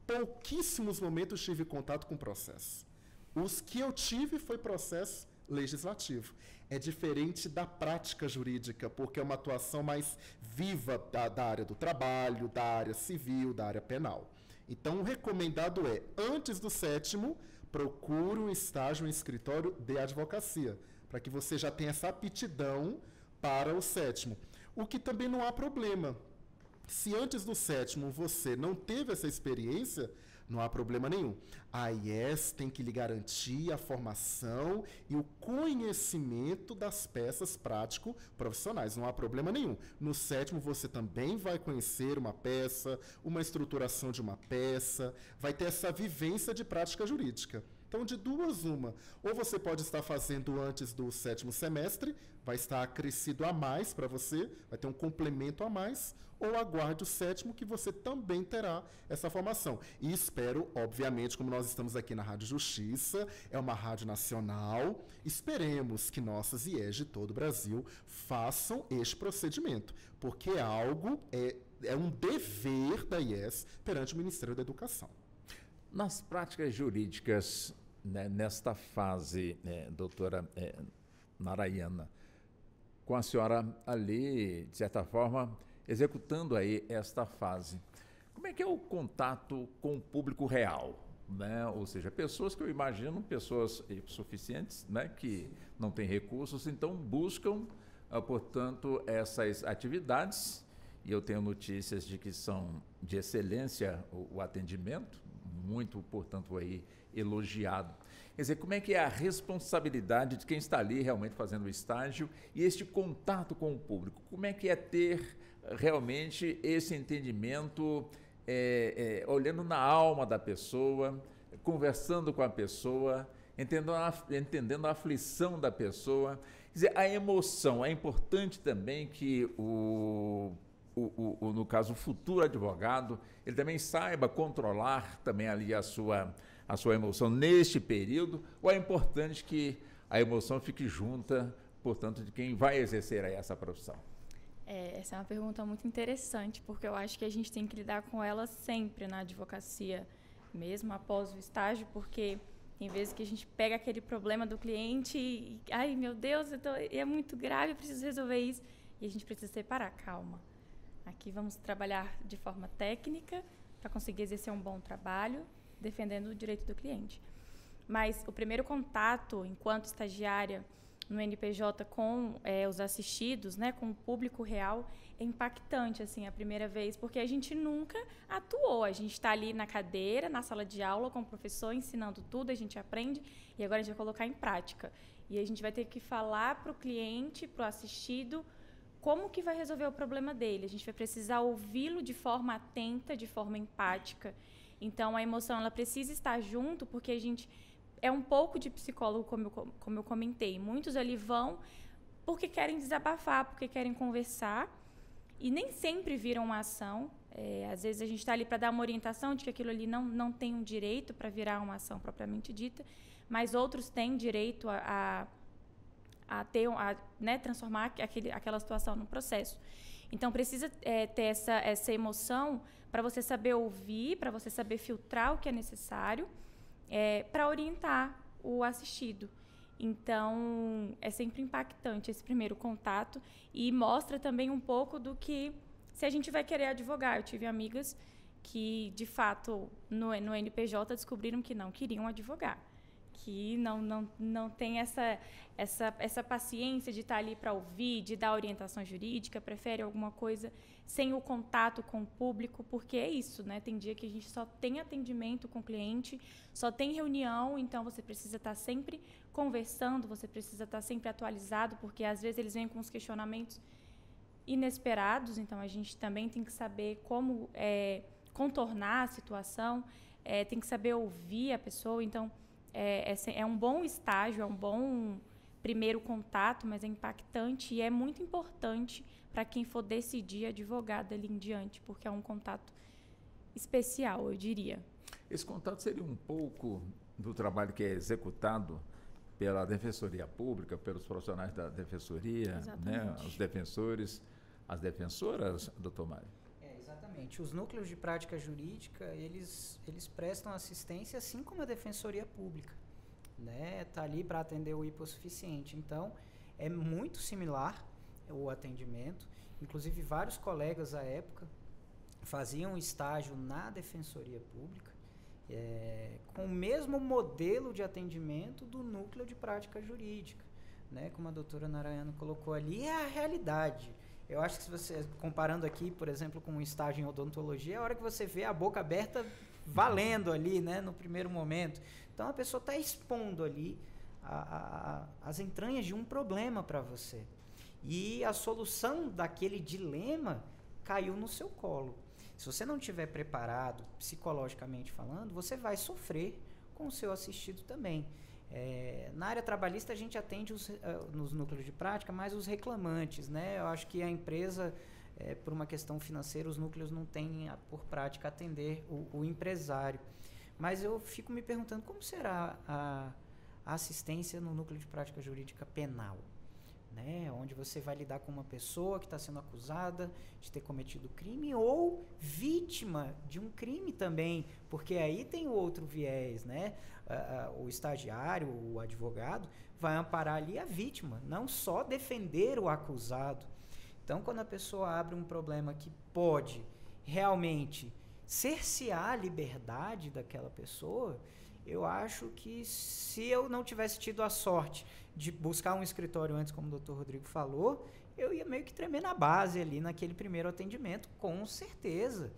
Speaker 6: Pouquíssimos momentos tive contato com o processo. Os que eu tive foi processo legislativo. É diferente da prática jurídica, porque é uma atuação mais viva da área do trabalho, da área civil, da área penal. Então, o recomendado é, antes do 7º, procure um estágio em escritório de advocacia, para que você já tenha essa aptidão para o 7º. O que também não há problema. Se antes do 7º você não teve essa experiência, não há problema nenhum. A IES tem que lhe garantir a formação e o conhecimento das peças prático-profissionais. Não há problema nenhum. No 7º você também vai conhecer uma peça, uma estruturação de uma peça, vai ter essa vivência de prática jurídica. Então, de duas, uma. Ou você pode estar fazendo antes do 7º semestre, vai estar acrescido a mais para você, vai ter um complemento a mais, ou aguarde o 7º, que você também terá essa formação. E espero, obviamente, como nós estamos aqui na Rádio Justiça, é uma rádio nacional, esperemos que nossas IES de todo o Brasil façam este procedimento, porque é algo, é um dever da IES perante o Ministério da Educação.
Speaker 3: Nas práticas jurídicas, né, nesta fase, doutora Narayana, com a senhora ali, de certa forma, executando aí esta fase, como é que é o contato com o público real? Né? Ou seja, pessoas que eu imagino, pessoas suficientes, né, que não têm recursos, então buscam, portanto, essas atividades e eu tenho notícias de que são de excelência o atendimento, muito, portanto, aí elogiado. Quer dizer, como é que é a responsabilidade de quem está ali realmente fazendo o estágio e este contato com o público? Como é que é ter realmente esse entendimento, olhando na alma da pessoa, conversando com a pessoa, entendendo a aflição da pessoa? Quer dizer, a emoção, é importante também que no caso, o futuro advogado, ele também saiba controlar também ali a sua emoção neste período, ou é importante que a emoção fique junta, portanto, de quem vai exercer aí essa profissão?
Speaker 4: Essa é uma pergunta muito interessante, porque eu acho que a gente tem que lidar com ela sempre na advocacia, mesmo após o estágio, porque tem vezes que a gente pega aquele problema do cliente e, ai, meu Deus, é muito grave, eu preciso resolver isso, e a gente precisa separar, calma. Aqui vamos trabalhar de forma técnica para conseguir exercer um bom trabalho, defendendo o direito do cliente. Mas o primeiro contato, enquanto estagiária no NPJ com os assistidos, né, com o público real, é impactante, assim, a primeira vez, porque a gente nunca atuou. A gente está ali na cadeira, na sala de aula, com o professor, ensinando tudo, a gente aprende, e agora a gente vai colocar em prática. E a gente vai ter que falar para o cliente, para o assistido, como que vai resolver o problema dele. A gente vai precisar ouvi-lo de forma atenta, de forma empática. Então, a emoção ela precisa estar junto, porque a gente é um pouco de psicólogo, como eu comentei. Muitos ali vão porque querem desabafar, porque querem conversar, e nem sempre viram uma ação. Às vezes, a gente está ali para dar uma orientação de que aquilo ali não tem um direito para virar uma ação propriamente dita, mas outros têm direito a transformar aquela situação no processo. Então, precisa ter essa emoção para você saber ouvir, para você saber filtrar o que é necessário, para orientar o assistido. Então, é sempre impactante esse primeiro contato e mostra também um pouco do que, se a gente vai querer advogar. Eu tive amigas que, de fato, no NPJ descobriram que não queriam advogar, que não tem essa paciência de estar ali para ouvir, de dar orientação jurídica, prefere alguma coisa sem o contato com o público, porque é isso, né? Tem dia que a gente só tem atendimento com o cliente, só tem reunião, então você precisa estar sempre conversando, você precisa estar sempre atualizado, porque às vezes eles vêm com os questionamentos inesperados, então a gente também tem que saber como contornar a situação, tem que saber ouvir a pessoa, então é um bom estágio, é um bom primeiro contato, mas é impactante e é muito importante para quem for decidir advogar dali em diante, porque é um contato especial, eu diria.
Speaker 3: Esse contato seria um pouco do trabalho que é executado pela Defensoria Pública, pelos profissionais da Defensoria, né, os defensores, as defensoras, doutor Mário?
Speaker 5: Exatamente. Os núcleos de prática jurídica, eles prestam assistência assim como a Defensoria Pública, né? Tá ali para atender o hipossuficiente. Então, é muito similar o atendimento. Inclusive, vários colegas à época faziam estágio na Defensoria Pública, com o mesmo modelo de atendimento do núcleo de prática jurídica, né? Como a doutora Narayana colocou ali, é a realidade. Eu acho que se você, comparando aqui, por exemplo, com um estágio em odontologia, é a hora que você vê a boca aberta valendo ali, né, no primeiro momento. Então, a pessoa está expondo ali as entranhas de um problema para você. E a solução daquele dilema caiu no seu colo. Se você não estiver preparado, psicologicamente falando, você vai sofrer com o seu assistido também. Na área trabalhista, a gente atende nos núcleos de prática mais os reclamantes, né? Eu acho que a empresa, por uma questão financeira, os núcleos não têm por prática atender o empresário. Mas eu fico me perguntando como será a assistência no núcleo de prática jurídica penal, né? Onde você vai lidar com uma pessoa que está sendo acusada de ter cometido crime ou vítima de um crime também, porque aí tem o outro viés, né? O estagiário, o advogado, vai amparar ali a vítima, não só defender o acusado. Então, quando a pessoa abre um problema que pode realmente cercear a liberdade daquela pessoa, eu acho que se eu não tivesse tido a sorte de buscar um escritório antes, como o Dr. Rodrigo falou, eu ia meio que tremer na base ali naquele primeiro atendimento, com certeza,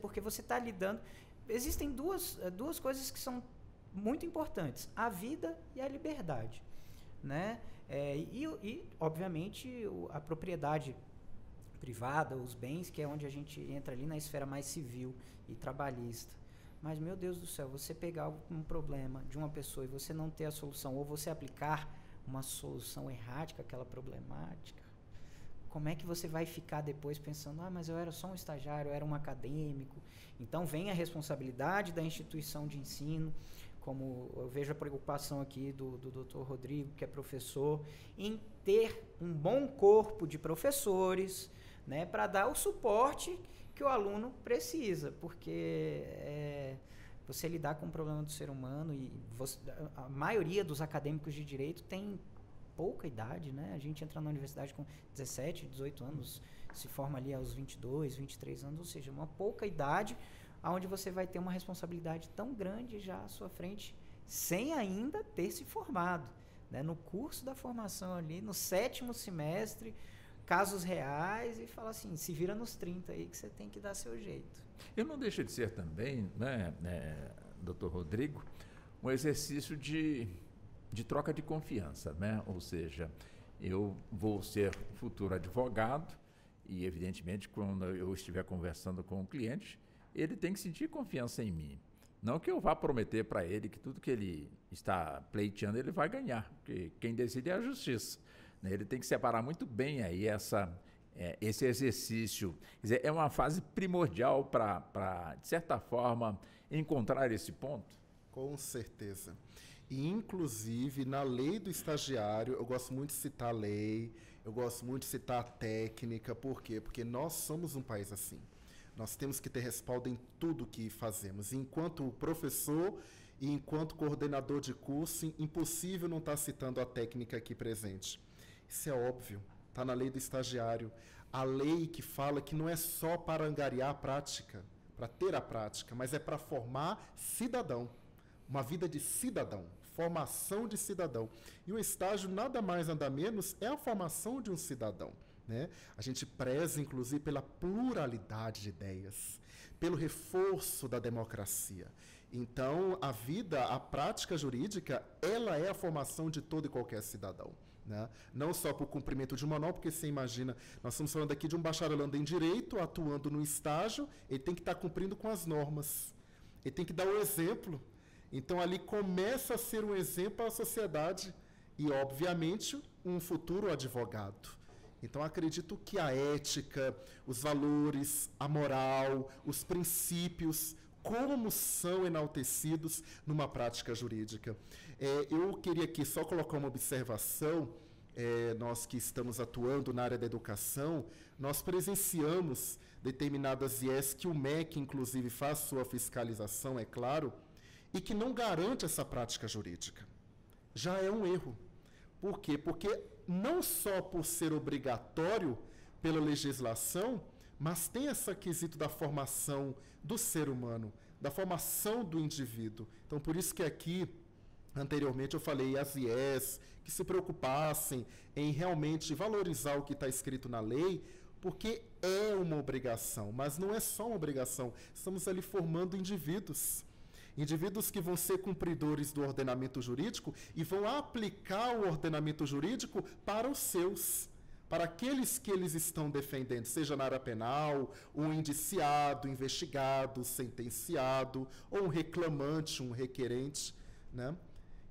Speaker 5: porque você está lidando... Existem duas coisas que são muito importantes, a vida e a liberdade, né? E obviamente, a propriedade privada, os bens, que é onde a gente entra ali na esfera mais civil e trabalhista. Mas, meu Deus do céu, você pegar um problema de uma pessoa e você não ter a solução, ou você aplicar uma solução errática àquela problemática, como é que você vai ficar depois pensando, mas eu era só um estagiário, eu era um acadêmico? Então, vem a responsabilidade da instituição de ensino, como eu vejo a preocupação aqui do Dr. Rodrigo, que é professor, em ter um bom corpo de professores, né, para dar o suporte que o aluno precisa, porque você lidar com o problema do ser humano, e a maioria dos acadêmicos de direito tem pouca idade, né? A gente entra na universidade com 17, 18 anos, se forma ali aos 22, 23 anos, ou seja, uma pouca idade, onde você vai ter uma responsabilidade tão grande já à sua frente, sem ainda ter se formado, né? No curso da formação ali, no 7º semestre, casos reais, e fala assim, se vira nos 30 aí que você tem que dar seu jeito.
Speaker 3: Eu não deixa de ser também, né, Dr. Rodrigo, um exercício de troca de confiança, né? Ou seja, eu vou ser futuro advogado e, evidentemente, quando eu estiver conversando com o cliente, ele tem que sentir confiança em mim. Não que eu vá prometer para ele que tudo que ele está pleiteando ele vai ganhar, porque quem decide é a justiça. Ele tem que separar muito bem aí esse exercício. Quer dizer, é uma fase primordial para, de certa forma, encontrar esse ponto?
Speaker 6: Com certeza. E, inclusive, na lei do estagiário, eu gosto muito de citar a lei, eu gosto muito de citar a técnica. Por quê? Porque nós somos um país assim. Nós temos que ter respaldo em tudo que fazemos. Enquanto professor e enquanto coordenador de curso, impossível não estar citando a técnica aqui presente. Isso é óbvio, está na lei do estagiário. A lei que fala que não é só para angariar a prática, para ter a prática, mas é para formar cidadão. Uma vida de cidadão, formação de cidadão. E o estágio, nada mais, nada menos, é a formação de um cidadão, né? A gente preza, inclusive, pela pluralidade de ideias, pelo reforço da democracia. Então, a prática jurídica, ela é a formação de todo e qualquer cidadão, né? Não só por cumprimento de um manual, porque você imagina, nós estamos falando aqui de um bacharelando em Direito, atuando no estágio, ele tem que estar cumprindo com as normas, ele tem que dar o exemplo. Então, ali começa a ser um exemplo à sociedade e, obviamente, um futuro advogado. Então, acredito que a ética, os valores, a moral, os princípios, como são enaltecidos numa prática jurídica. Eu queria aqui só colocar uma observação. Nós que estamos atuando na área da educação, nós presenciamos determinadas IES que o MEC, inclusive, faz sua fiscalização, é claro, e que não garante essa prática jurídica. Já é um erro. Por quê? Porque não só por ser obrigatório pela legislação, mas tem esse quesito da formação do ser humano, da formação do indivíduo. Então, por isso que aqui, anteriormente, eu falei as IES que se preocupassem em realmente valorizar o que está escrito na lei, porque é uma obrigação, mas não é só uma obrigação. Estamos ali formando indivíduos. Indivíduos que vão ser cumpridores do ordenamento jurídico e vão aplicar o ordenamento jurídico para os seus, para aqueles que eles estão defendendo, seja na área penal, um indiciado, investigado, sentenciado, ou um reclamante, um requerente, né?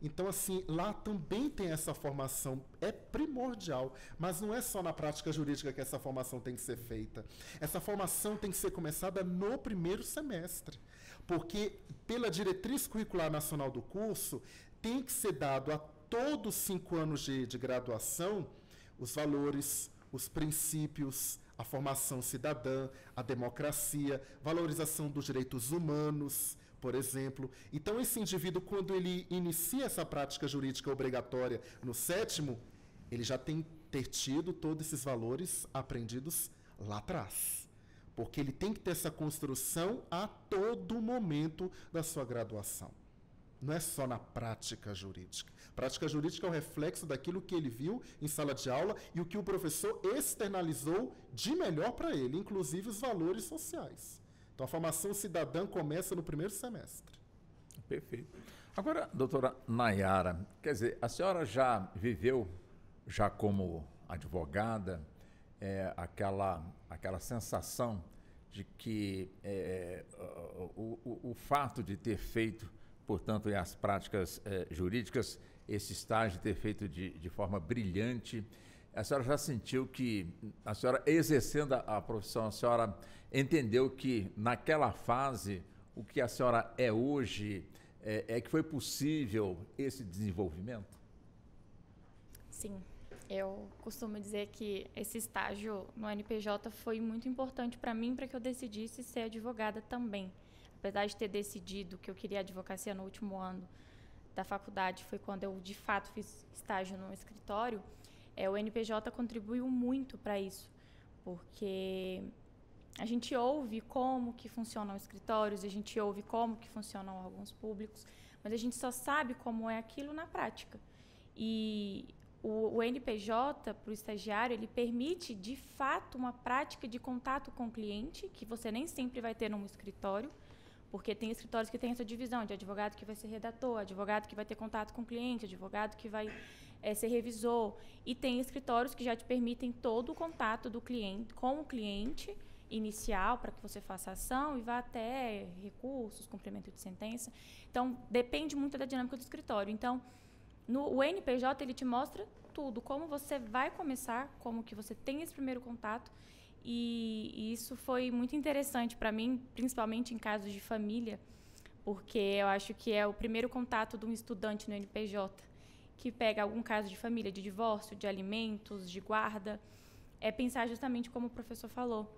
Speaker 6: Então, assim, lá também tem essa formação, é primordial, mas não é só na prática jurídica que essa formação tem que ser feita. Essa formação tem que ser começada no primeiro semestre, porque pela diretriz curricular nacional do curso, tem que ser dado a todos os 5 anos de graduação os valores, os princípios, a formação cidadã, a democracia, valorização dos direitos humanos, por exemplo. Então, esse indivíduo, quando ele inicia essa prática jurídica obrigatória no 7º, ele já tem que ter tido todos esses valores aprendidos lá atrás. Porque ele tem que ter essa construção a todo momento da sua graduação. não é só na prática jurídica. Prática jurídica é o reflexo daquilo que ele viu em sala de aula e o que o professor externalizou de melhor para ele, inclusive os valores sociais. Então, a formação cidadã começa no primeiro semestre.
Speaker 3: Perfeito. Agora, doutora Nayara, quer dizer, a senhora já viveu, já como advogada, aquela sensação de que o fato de ter feito, portanto, as práticas jurídicas, esse estágio ter feito de forma brilhante, a senhora já sentiu que, a senhora exercendo a profissão, a senhora entendeu que naquela fase, o que a senhora é hoje, que foi possível esse desenvolvimento?
Speaker 4: Sim, eu costumo dizer que esse estágio no NPJ foi muito importante para mim, para que eu decidisse ser advogada também. Apesar de ter decidido que eu queria advocacia no último ano da faculdade, foi quando eu de fato fiz estágio no escritório, o NPJ contribuiu muito para isso, porque a gente ouve como que funcionam os escritórios, a gente ouve como que funcionam alguns públicos, mas a gente só sabe como é aquilo na prática. E o NPJ, para o estagiário, ele permite, de fato, uma prática de contato com o cliente, que você nem sempre vai ter num escritório, porque tem escritórios que têm essa divisão de advogado que vai ser redator, advogado que vai ter contato com o cliente, advogado que vai ser revisor, e tem escritórios que já te permitem todo o contato do cliente com o cliente inicial, para que você faça ação e vá até recursos, cumprimento de sentença. Então, depende muito da dinâmica do escritório. Então, o NPJ, ele te mostra tudo, como você vai começar, como que você tem esse primeiro contato, e isso foi muito interessante para mim, principalmente em casos de família, porque eu acho que é o primeiro contato de um estudante no NPJ, que pega algum caso de família, de divórcio, de alimentos, de guarda, pensar justamente como o professor falou.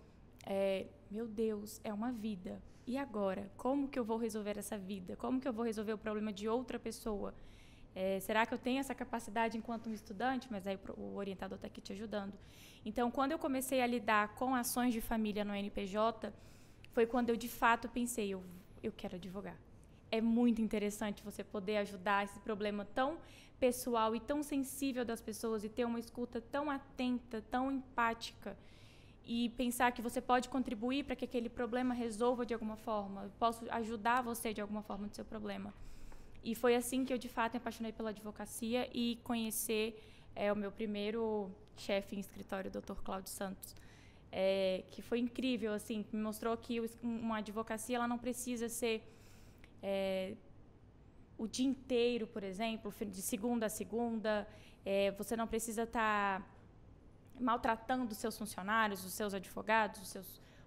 Speaker 4: Meu Deus, é uma vida. E agora? Como que eu vou resolver essa vida? Como que eu vou resolver o problema de outra pessoa? Será que eu tenho essa capacidade enquanto um estudante? Mas aí o orientador está aqui te ajudando. Então, quando eu comecei a lidar com ações de família no NPJ, foi quando eu, de fato, pensei, eu quero advogar. É muito interessante você poder ajudar esse problema tão pessoal e tão sensível das pessoas e ter uma escuta tão atenta, tão empática, e pensar que você pode contribuir para que aquele problema resolva de alguma forma. Eu posso ajudar você de alguma forma no seu problema. E foi assim que eu, de fato, me apaixonei pela advocacia e conhecer o meu primeiro chefe em escritório, o Dr. Cláudio Santos, que foi incrível, assim, me mostrou que uma advocacia ela não precisa ser o dia inteiro, por exemplo, de segunda a segunda. Você não precisa estar maltratando os seus funcionários, os seus advogados,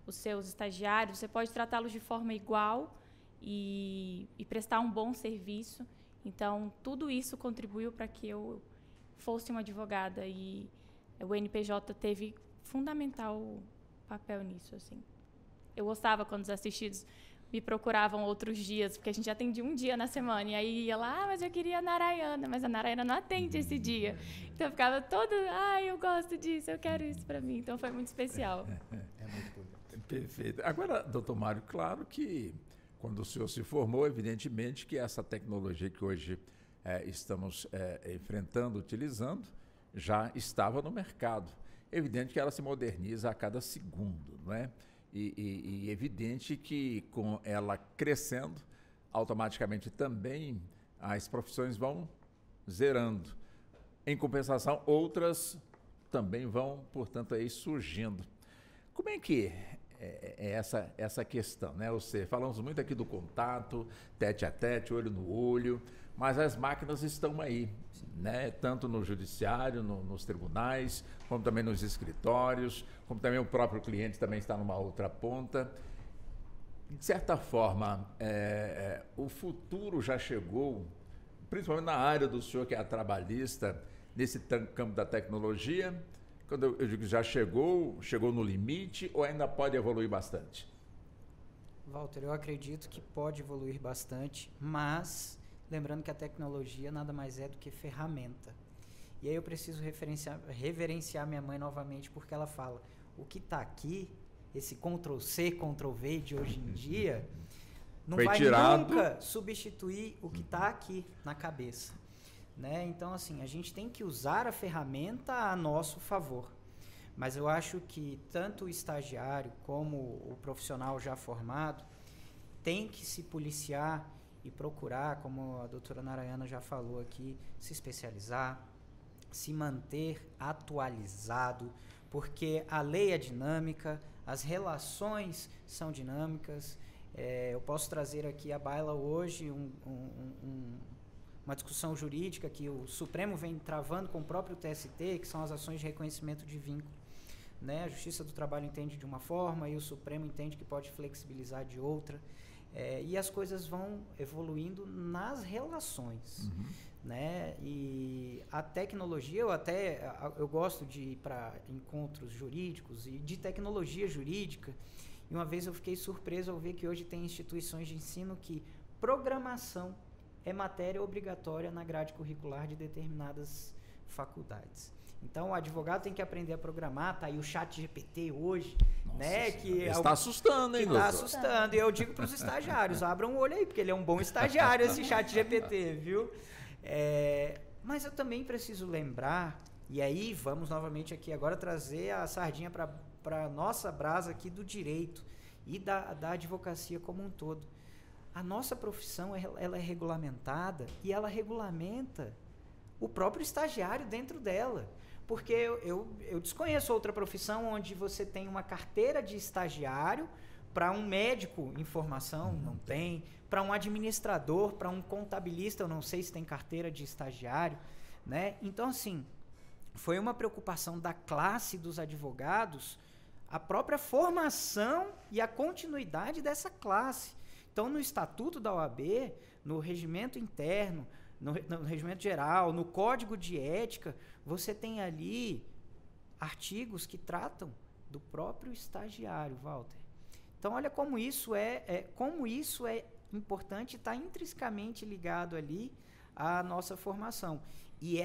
Speaker 4: os seus estagiários. Você pode tratá-los de forma igual e prestar um bom serviço. Então, tudo isso contribuiu para que eu fosse uma advogada, e o NPJ teve fundamental papel nisso, assim. Eu gostava quando os assistidos me procuravam outros dias, porque a gente atendia um dia na semana, e aí ia lá, mas eu queria a Narayana, mas a Narayana não atende esse dia. Então eu ficava toda, eu gosto disso, eu quero isso para mim. Então foi muito especial.
Speaker 6: É muito bonito.
Speaker 3: Perfeito. Agora, doutor Mário, claro que quando o senhor se formou, evidentemente que essa tecnologia que hoje estamos enfrentando, utilizando, já estava no mercado. Evidente que ela se moderniza a cada segundo, não é? E evidente que com ela crescendo, automaticamente também as profissões vão zerando. Em compensação, outras também vão, portanto, aí surgindo. Como é que é essa questão, né? Ou seja, falamos muito aqui do contato, tete a tete, olho no olho, mas as máquinas estão aí, né? Tanto no judiciário, nos tribunais, como também nos escritórios, como também o próprio cliente também está numa outra ponta. De certa forma, o futuro já chegou, principalmente na área do senhor, que é a trabalhista, nesse campo da tecnologia. Quando eu digo já chegou no limite, ou ainda pode evoluir bastante?
Speaker 5: Walter, eu acredito que pode evoluir bastante, mas lembrando que a tecnologia nada mais é do que ferramenta. E aí eu preciso reverenciar minha mãe novamente, porque ela fala, o que está aqui, esse Ctrl+C, Ctrl+V de hoje em dia, não vai nunca substituir o que está aqui na cabeça, né? Então, assim, a gente tem que usar a ferramenta a nosso favor. Mas eu acho que tanto o estagiário como o profissional já formado tem que se policiar e procurar, como a doutora Narayana já falou aqui, se especializar, se manter atualizado, porque a lei é dinâmica, as relações são dinâmicas. Eu posso trazer aqui à baila hoje uma discussão jurídica que o Supremo vem travando com o próprio TST, que são as ações de reconhecimento de vínculo, né? A Justiça do Trabalho entende de uma forma e o Supremo entende que pode flexibilizar de outra. E as coisas vão evoluindo nas relações, né? E a tecnologia, eu gosto de ir para encontros jurídicos e de tecnologia jurídica, e uma vez eu fiquei surpreso ao ver que hoje tem instituições de ensino que programação é matéria obrigatória na grade curricular de determinadas faculdades. Então, o advogado tem que aprender a programar, tá aí o ChatGPT hoje, né? Que
Speaker 3: está assustando, hein,
Speaker 5: doutor? Está assustando. E eu digo para os estagiários, abram o olho aí, porque ele é um bom estagiário, esse ChatGPT, viu? Mas eu também preciso lembrar, e aí vamos novamente aqui agora trazer a sardinha para a nossa brasa aqui do direito e da advocacia como um todo. A nossa profissão, ela é regulamentada e ela regulamenta o próprio estagiário dentro dela. Porque eu desconheço outra profissão onde você tem uma carteira de estagiário. Para um médico em formação, não tem. Para um administrador, para um contabilista, eu não sei se tem carteira de estagiário, né? Então, assim, foi uma preocupação da classe dos advogados a própria formação e a continuidade dessa classe. Então, no Estatuto da OAB, no regimento interno, no regimento geral, no Código de Ética, você tem ali artigos que tratam do próprio estagiário, Walter. Então, olha como isso é importante, está intrinsecamente ligado ali à nossa formação. E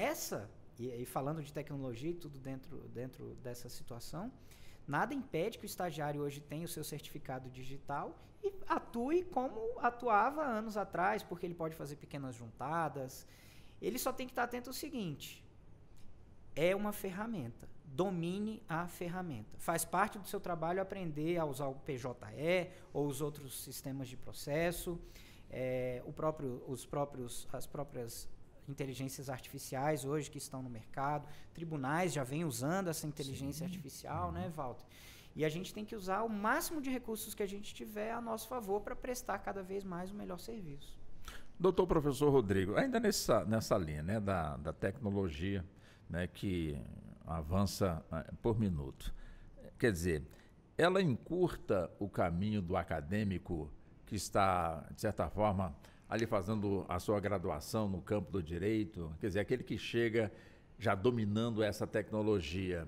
Speaker 5: falando de tecnologia e tudo dentro dessa situação, nada impede que o estagiário hoje tenha o seu certificado digital e atue como atuava anos atrás, porque ele pode fazer pequenas juntadas. Ele só tem que estar atento ao seguinte: é uma ferramenta. Domine a ferramenta. Faz parte do seu trabalho aprender a usar o PJE ou os outros sistemas de processo, as próprias inteligências artificiais hoje que estão no mercado. Tribunais já vêm usando essa inteligência artificial, né, Walter? E a gente tem que usar o máximo de recursos que a gente tiver a nosso favor para prestar cada vez mais o melhor serviço.
Speaker 3: Doutor Professor Rodrigo, ainda nessa linha, né, da tecnologia, né, que avança por minuto. Quer dizer, ela encurta o caminho do acadêmico que está, de certa forma, ali fazendo a sua graduação no campo do direito, quer dizer, aquele que chega já dominando essa tecnologia,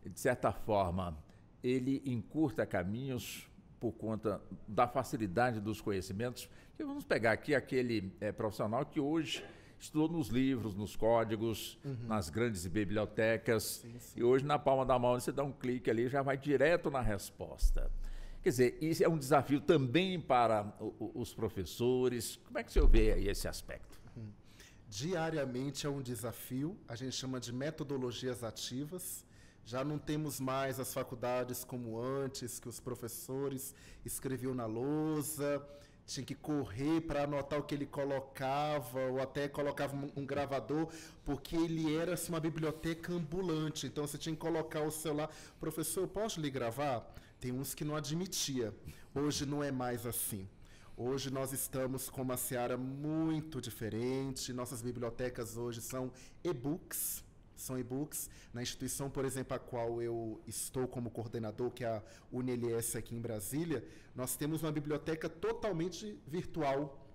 Speaker 3: de certa forma, ele encurta caminhos por conta da facilidade dos conhecimentos. E vamos pegar aqui aquele profissional que hoje estudou nos livros, nos códigos, nas grandes bibliotecas, e hoje na palma da mão você dá um clique ali e já vai direto na resposta. Quer dizer, isso é um desafio também para os professores. Como é que você vê aí esse aspecto?
Speaker 6: Diariamente é um desafio, a gente chama de metodologias ativas. Já não temos mais as faculdades como antes, que os professores escreviam na lousa, tinha que correr para anotar o que ele colocava, ou até colocava um gravador, porque ele era assim, uma biblioteca ambulante. Então você tinha que colocar o celular. Professor, eu posso lhe gravar? Tem uns que não admitia. Hoje não é mais assim. Hoje nós estamos com uma seara muito diferente. Nossas bibliotecas hoje são e-books. São e-books. Na instituição, por exemplo, a qual eu estou como coordenador, que é a UniLS aqui em Brasília, nós temos uma biblioteca totalmente virtual.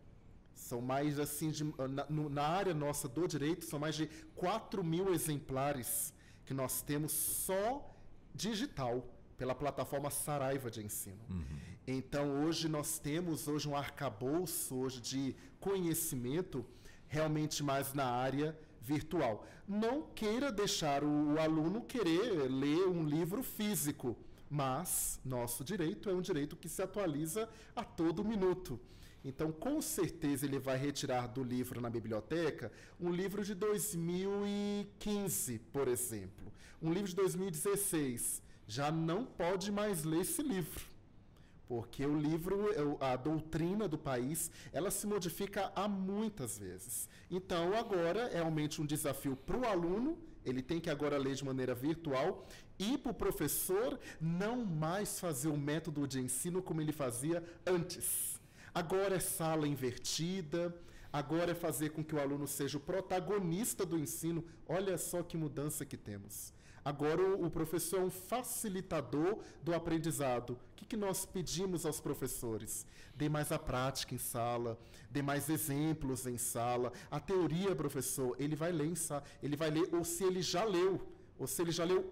Speaker 6: São mais, assim, na área nossa do direito, são mais de 4.000 exemplares que nós temos só digital, pela plataforma Saraiva de ensino. Então, hoje nós temos um arcabouço hoje de conhecimento realmente mais na área virtual. Não queira deixar o aluno querer ler um livro físico, mas nosso direito é um direito que se atualiza a todo minuto. Então, com certeza, ele vai retirar do livro na biblioteca um livro de 2015, por exemplo. Um livro de 2016. Já não pode mais ler esse livro. Porque o livro, a doutrina do país, ela se modifica há muitas vezes. Então, agora, é realmente um desafio para o aluno, ele tem que agora ler de maneira virtual, e para o professor não mais fazer o método de ensino como ele fazia antes. Agora é sala invertida, agora é fazer com que o aluno seja o protagonista do ensino. Olha só que mudança que temos. Agora o professor é um facilitador do aprendizado. O que nós pedimos aos professores? Dê mais a prática em sala, dê mais exemplos em sala. A teoria, professor, ele vai ler em sala, ele vai ler, ou se ele já leu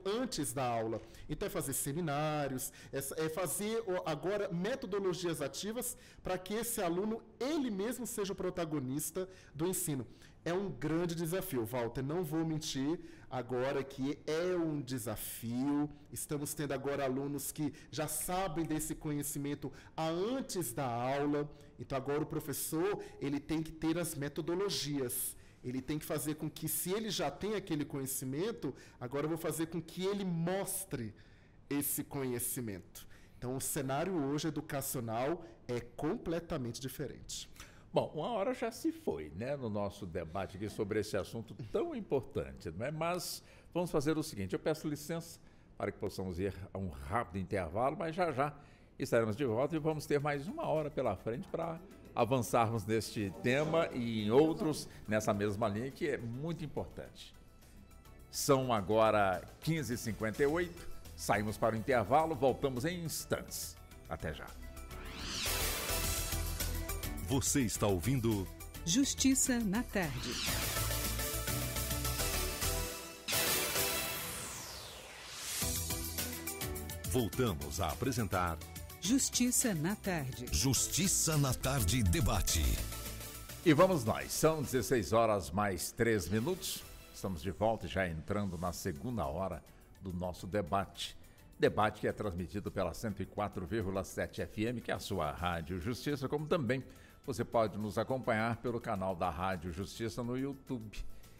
Speaker 6: antes da aula. Então é fazer seminários, é fazer agora metodologias ativas para que esse aluno, ele mesmo seja o protagonista do ensino. É um grande desafio, Walter, não vou mentir agora que é um desafio. Estamos tendo agora alunos que já sabem desse conhecimento antes da aula. Então agora o professor, ele tem que ter as metodologias. Ele tem que fazer com que, se ele já tem aquele conhecimento, agora eu vou fazer com que ele mostre esse conhecimento. Então, o cenário hoje educacional é completamente diferente.
Speaker 3: Bom, uma hora já se foi, né, no nosso debate aqui sobre esse assunto tão importante, não é? Mas vamos fazer o seguinte, eu peço licença para que possamos ir a um rápido intervalo, mas já estaremos de volta e vamos ter mais uma hora pela frente para avançarmos neste tema e em outros nessa mesma linha que é muito importante. São agora 15h58, saímos para o intervalo, voltamos em instantes. Até já.
Speaker 1: Você está ouvindo
Speaker 2: Justiça na Tarde.
Speaker 1: Voltamos a apresentar
Speaker 2: Justiça na Tarde.
Speaker 1: Justiça na Tarde debate.
Speaker 3: E vamos nós, são 16h mais 3 minutos. Estamos de volta já entrando na segunda hora do nosso debate. Debate que é transmitido pela 104,7 FM, que é a sua Rádio Justiça, como também você pode nos acompanhar pelo canal da Rádio Justiça no YouTube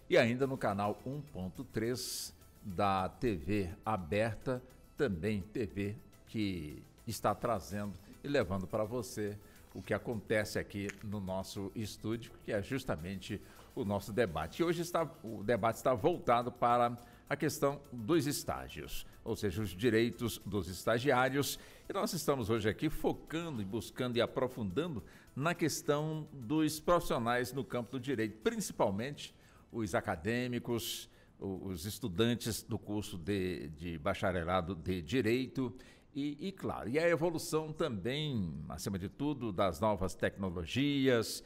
Speaker 3: e ainda no canal 1.3 da TV aberta, também TV que está trazendo e levando para você o que acontece aqui no nosso estúdio, que é justamente o nosso debate. E hoje o debate está voltado para a questão dos estágios, ou seja, os direitos dos estagiários. E nós estamos hoje aqui focando e buscando e aprofundando na questão dos profissionais no campo do direito, principalmente os acadêmicos, os estudantes do curso de bacharelado de Direito e claro, e a evolução também, acima de tudo, das novas tecnologias,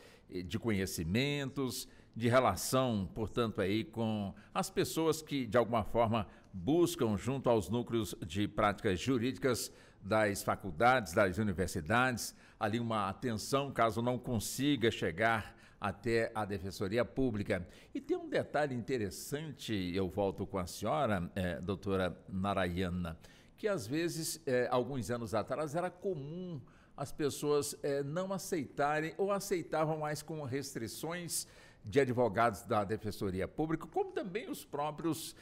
Speaker 3: de conhecimentos, de relação, portanto, aí com as pessoas que, de alguma forma, buscam junto aos núcleos de práticas jurídicas das faculdades, das universidades, ali uma atenção caso não consiga chegar até a Defensoria Pública. E tem um detalhe interessante, eu volto com a senhora, doutora Narayana, que às vezes, alguns anos atrás, era comum as pessoas não aceitarem ou aceitavam mais com restrições de advogados da Defensoria Pública, como também os próprios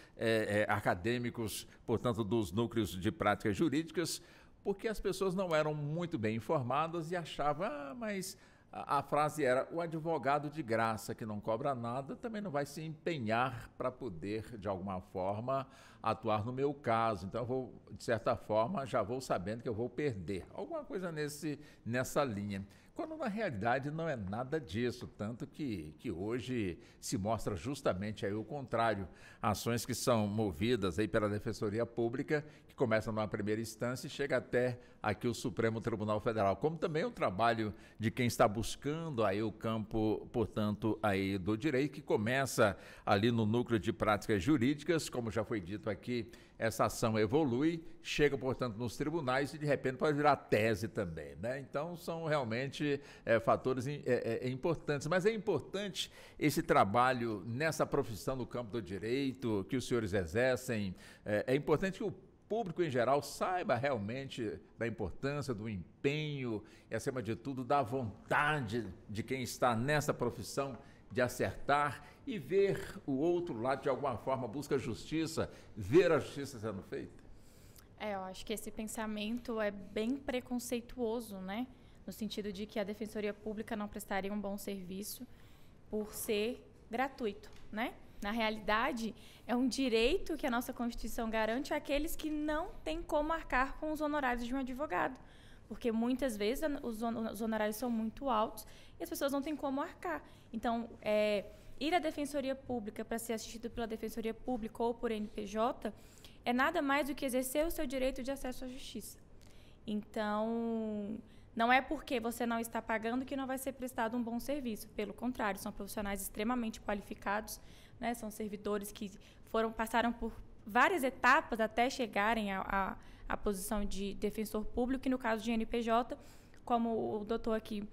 Speaker 3: acadêmicos, portanto, dos núcleos de práticas jurídicas, porque as pessoas não eram muito bem informadas e achavam, mas a frase era, o advogado de graça que não cobra nada também não vai se empenhar para poder, de alguma forma, atuar no meu caso. Então, eu vou, de certa forma, já vou sabendo que eu vou perder. Alguma coisa nessa linha. Quando, na realidade, não é nada disso, tanto que hoje se mostra justamente aí o contrário. Ações que são movidas aí pela Defensoria Pública, que começam numa primeira instância e chega até aqui o Supremo Tribunal Federal, como também o trabalho de quem está buscando aí o campo, portanto, aí do direito, que começa ali no núcleo de práticas jurídicas, como já foi dito aqui, essa ação evolui, chega, portanto, nos tribunais e, de repente, pode virar tese também, né? Então, são realmente fatores importantes. Mas é importante esse trabalho nessa profissão no campo do direito que os senhores exercem. É importante que público em geral saiba realmente da importância do empenho e, acima de tudo, da vontade de quem está nessa profissão de acertar e ver o outro lado de alguma forma, busca justiça, ver a justiça sendo feita?
Speaker 4: Eu acho que esse pensamento é bem preconceituoso, né? No sentido de que a Defensoria Pública não prestaria um bom serviço por ser gratuito, né? Na realidade, é um direito que a nossa Constituição garante àqueles que não têm como arcar com os honorários de um advogado. Porque muitas vezes os honorários são muito altos e as pessoas não têm como arcar. Então, ir à Defensoria Pública para ser assistido pela Defensoria Pública ou por NPJ é nada mais do que exercer o seu direito de acesso à justiça. Então, não é porque você não está pagando que não vai ser prestado um bom serviço. Pelo contrário, são profissionais extremamente qualificados, né? São servidores que passaram por várias etapas até chegarem à posição de defensor público, e no caso de NPJ, como o doutor aqui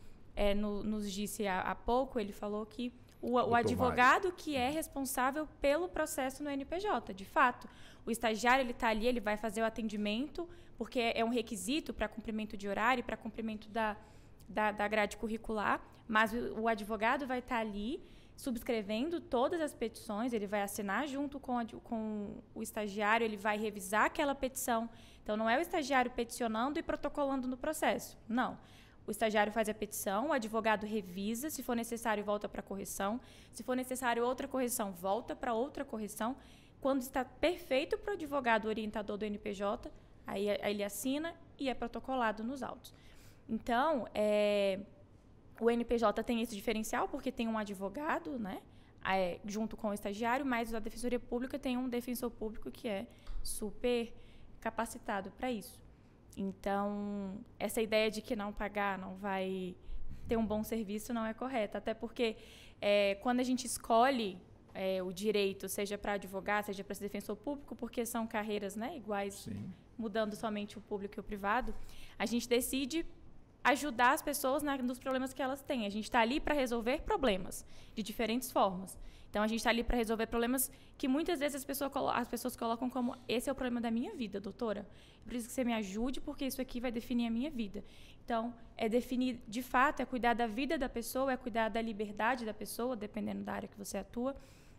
Speaker 4: nos disse há pouco, ele falou que o advogado que é responsável pelo processo no NPJ, de fato. O estagiário, ele está ali, ele vai fazer o atendimento, porque é um requisito para cumprimento de horário, para cumprimento da grade curricular, mas o advogado vai estar ali subscrevendo todas as petições, ele vai assinar junto com o estagiário, ele vai revisar aquela petição. Então, não é o estagiário peticionando e protocolando no processo, não. O estagiário faz a petição, o advogado revisa, se for necessário, volta para a correção. Se for necessário outra correção, volta para outra correção. Quando está perfeito para o advogado orientador do NPJ, aí ele assina e é protocolado nos autos. Então, o NPJ tem esse diferencial, porque tem um advogado, né, junto com o estagiário, mas a Defensoria Pública tem um defensor público que é super capacitado para isso. Então, essa ideia de que não pagar não vai ter um bom serviço não é correta. Até porque, quando a gente escolhe o direito, seja para advogado, seja para ser defensor público, porque são carreiras, né, iguais, sim, mudando somente o público e o privado, a gente decide ajudar as pessoas nos problemas que elas têm. A gente está ali para resolver problemas de diferentes formas. Então, a gente está ali para resolver problemas que muitas vezes as pessoas colocam como: esse é o problema da minha vida, doutora. Eu preciso que você me ajude, porque isso aqui vai definir a minha vida. Então, é definir, de fato, é cuidar da vida da pessoa, é cuidar da liberdade da pessoa, dependendo da área que você atua.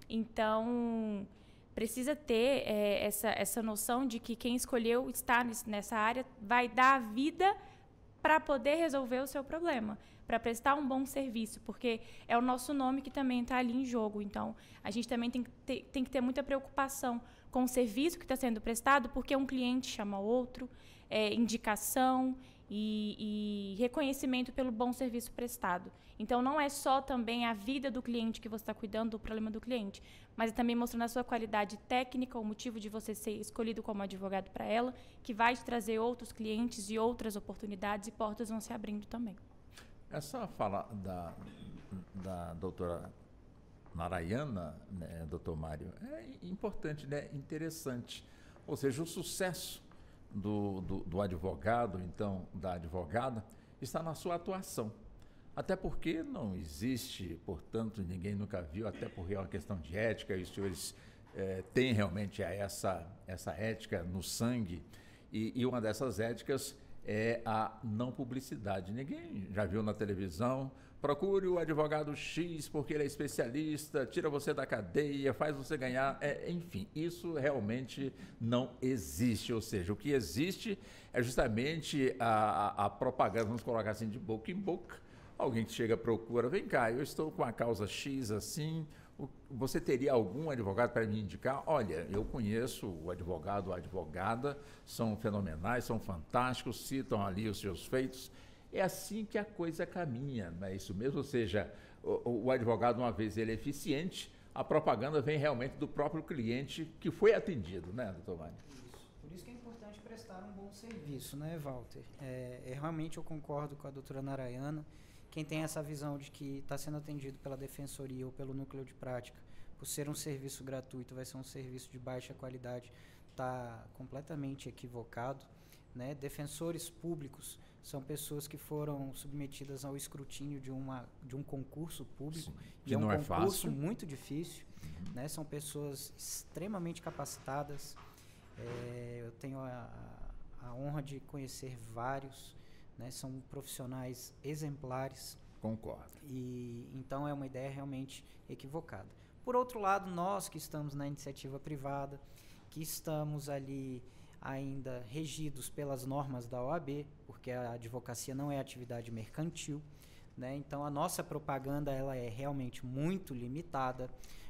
Speaker 4: Então, precisa ter essa noção de que quem escolheu estar nessa área vai dar a vida para poder resolver o seu problema, para prestar um bom serviço, porque é o nosso nome que também está ali em jogo. Então, a gente também tem que ter muita preocupação com o serviço que está sendo prestado, porque um cliente chama outro, indicação e reconhecimento pelo bom serviço prestado. Então, não é só também a vida do cliente que você está cuidando do problema do cliente, mas também mostrando a sua qualidade técnica, o motivo de você ser escolhido como advogado para ela, que vai te trazer outros clientes e outras oportunidades, e portas vão se abrindo também.
Speaker 3: Essa fala da doutora Narayana, né, doutor Mário, é importante, né, interessante. Ou seja, o sucesso do advogado, então, da advogada, está na sua atuação. Até porque não existe, portanto, ninguém nunca viu, até porque é uma questão de ética, e os senhores têm realmente essa ética no sangue, e uma dessas éticas é a não publicidade. Ninguém já viu na televisão: procure o advogado X porque ele é especialista, tira você da cadeia, faz você ganhar. Enfim, isso realmente não existe. Ou seja, o que existe é justamente a propaganda, vamos colocar assim, de boca em boca. Alguém que chega, procura: vem cá, eu estou com a causa X assim, você teria algum advogado para me indicar? Olha, eu conheço o advogado ou a advogada, são fenomenais, são fantásticos, citam ali os seus feitos. É assim que a coisa caminha, não é isso mesmo? Ou seja, o advogado, uma vez ele é eficiente, a propaganda vem realmente do próprio cliente que foi atendido, né, doutor Mário?
Speaker 5: Por isso que é importante prestar um bom serviço, né, Walter? Realmente eu concordo com a doutora Narayana. Quem tem essa visão de que está sendo atendido pela Defensoria ou pelo Núcleo de Prática, por ser um serviço gratuito, vai ser um serviço de baixa qualidade, está completamente equivocado, né? Defensores públicos são pessoas que foram submetidas ao escrutínio de um concurso público. Sim, e é um concurso muito difícil, né? São pessoas extremamente capacitadas, Eu tenho a honra de conhecer vários, né? São profissionais exemplares.
Speaker 3: Concordo.
Speaker 5: E então é uma ideia realmente equivocada. Por outro lado, nós que estamos na iniciativa privada, que estamos ali ainda regidos pelas normas da OAB, porque a advocacia não é atividade mercantil, né? Então a nossa propaganda ela é realmente muito limitada.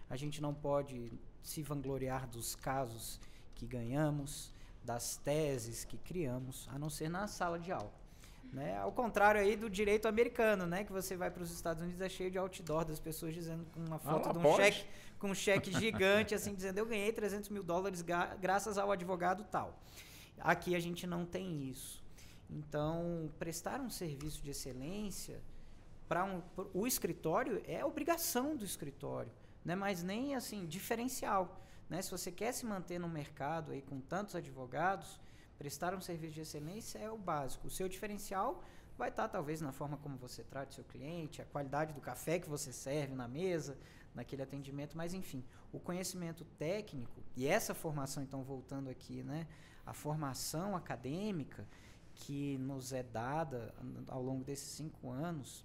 Speaker 5: A gente não pode se vangloriar dos casos que ganhamos, das teses que criamos, a não ser na sala de aula, né? Ao contrário aí do direito americano, né? Que você vai para os Estados Unidos, é cheio de outdoor das pessoas dizendo com uma foto de um cheque, com um cheque gigante, assim, dizendo eu ganhei $300 mil graças ao advogado tal. Aqui a gente não tem isso. Então, prestar um serviço de excelência para o escritório é obrigação do escritório, né? Mas nem assim diferencial, né? Se você quer se manter no mercado aí com tantos advogados, prestar um serviço de excelência é o básico. O seu diferencial vai estar talvez na forma como você trata o seu cliente, a qualidade do café que você serve na mesa, naquele atendimento, mas enfim, o conhecimento técnico e essa formação, então voltando aqui, né, a formação acadêmica que nos é dada ao longo desses 5 anos,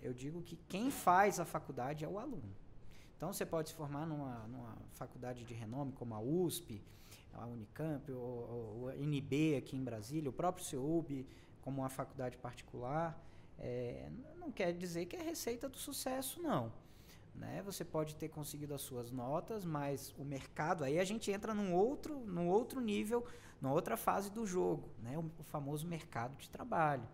Speaker 5: eu digo que quem faz a faculdade é o aluno. Então você pode se formar numa faculdade de renome como a USP, a Unicamp, o NB aqui em Brasília, o próprio CEUB como uma faculdade particular, não quer dizer que é receita do sucesso, não. Né? Você pode ter conseguido as suas notas, mas o mercado, aí a gente entra num outro nível, numa outra fase do jogo, né? O famoso mercado de trabalho.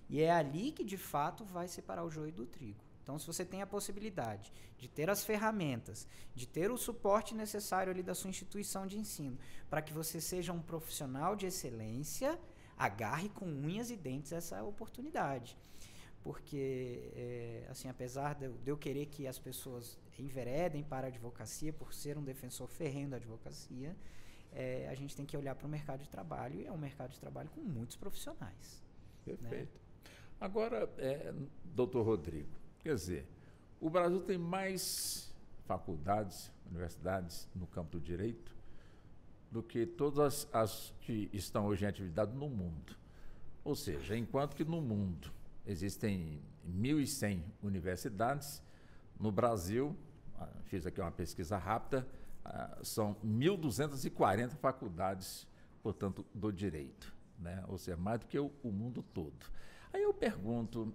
Speaker 5: E é ali que, de fato, vai separar o joio do trigo. Então, se você tem a possibilidade de ter as ferramentas, de ter o suporte necessário ali da sua instituição de ensino, para que você seja um profissional de excelência, agarre com unhas e dentes essa oportunidade. Porque, assim, apesar de eu querer que as pessoas enveredem para a advocacia, por ser um defensor ferrenho da advocacia, a gente tem que olhar para o mercado de trabalho, e é um mercado de trabalho com muitos profissionais.
Speaker 3: Perfeito.
Speaker 5: Né?
Speaker 3: Agora, doutor Rodrigo, quer dizer, o Brasil tem mais faculdades, universidades no campo do direito do que todas as que estão hoje em atividade no mundo. Ou seja, enquanto que no mundo existem 1.100 universidades, no Brasil, fiz aqui uma pesquisa rápida, são 1.240 faculdades, portanto, do direito, né? Ou seja, mais do que o mundo todo. Aí eu pergunto,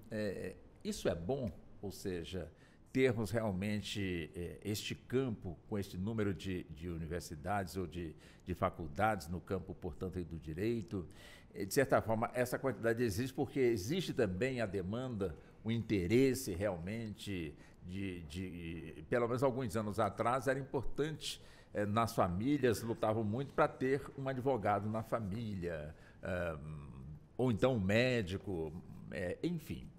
Speaker 3: isso é bom? Ou seja, termos realmente este campo com este número de universidades ou de faculdades no campo, portanto, aí do direito? De certa forma, essa quantidade existe porque existe também a demanda, o interesse realmente pelo menos alguns anos atrás, era importante, nas famílias lutavam muito para ter um advogado na família, ou então um médico, enfim.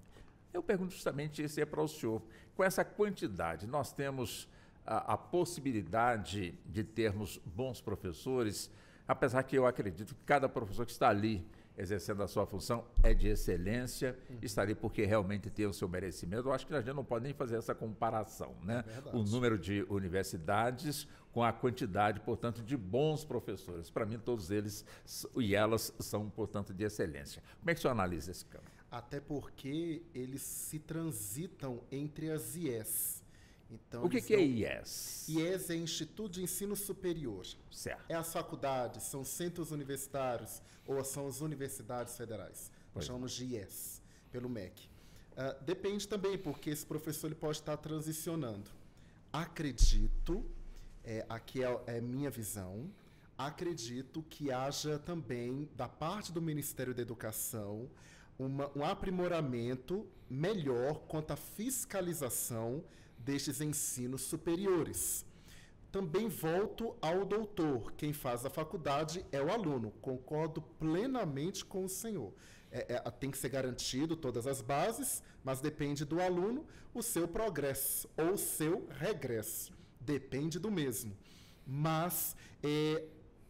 Speaker 3: Eu pergunto justamente se é para o senhor, com essa quantidade, nós temos a possibilidade de termos bons professores, apesar que eu acredito que cada professor que está ali exercendo a sua função é de excelência, está ali porque realmente tem o seu merecimento. Eu acho que a gente não pode nem fazer essa comparação, né? O número de universidades com a quantidade, portanto, de bons professores. Para mim, todos eles e elas são, portanto, de excelência. Como é que o senhor analisa esse campo?
Speaker 6: Até porque eles se transitam entre as IES. Então,
Speaker 3: o que é IES?
Speaker 6: IES é Instituto de Ensino Superior.
Speaker 3: Certo.
Speaker 6: É as faculdades, são centros universitários ou são as universidades federais. Nós chamamos de IES, pelo MEC. Depende também, porque esse professor ele pode estar transicionando. Acredito, aqui é minha visão, acredito que haja também, da parte do Ministério da Educação, um aprimoramento melhor quanto à fiscalização destes ensinos superiores. Também volto ao doutor. Quem faz a faculdade é o aluno. Concordo plenamente com o senhor. Tem que ser garantido todas as bases, mas depende do aluno o seu progresso ou o seu regresso. Depende do mesmo. Mas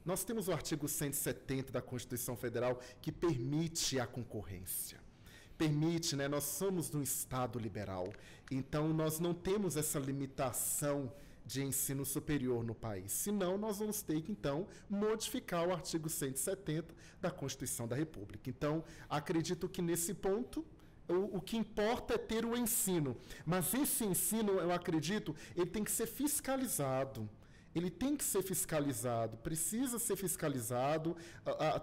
Speaker 6: nós temos o artigo 170 da Constituição Federal que permite a concorrência. Permite, né? Nós somos de um Estado liberal, então nós não temos essa limitação de ensino superior no país. Senão, nós vamos ter que, então, modificar o artigo 170 da Constituição da República. Então, acredito que, nesse ponto, o que importa é ter o ensino. Mas esse ensino, eu acredito, ele tem que ser fiscalizado. Ele tem que ser fiscalizado, precisa ser fiscalizado,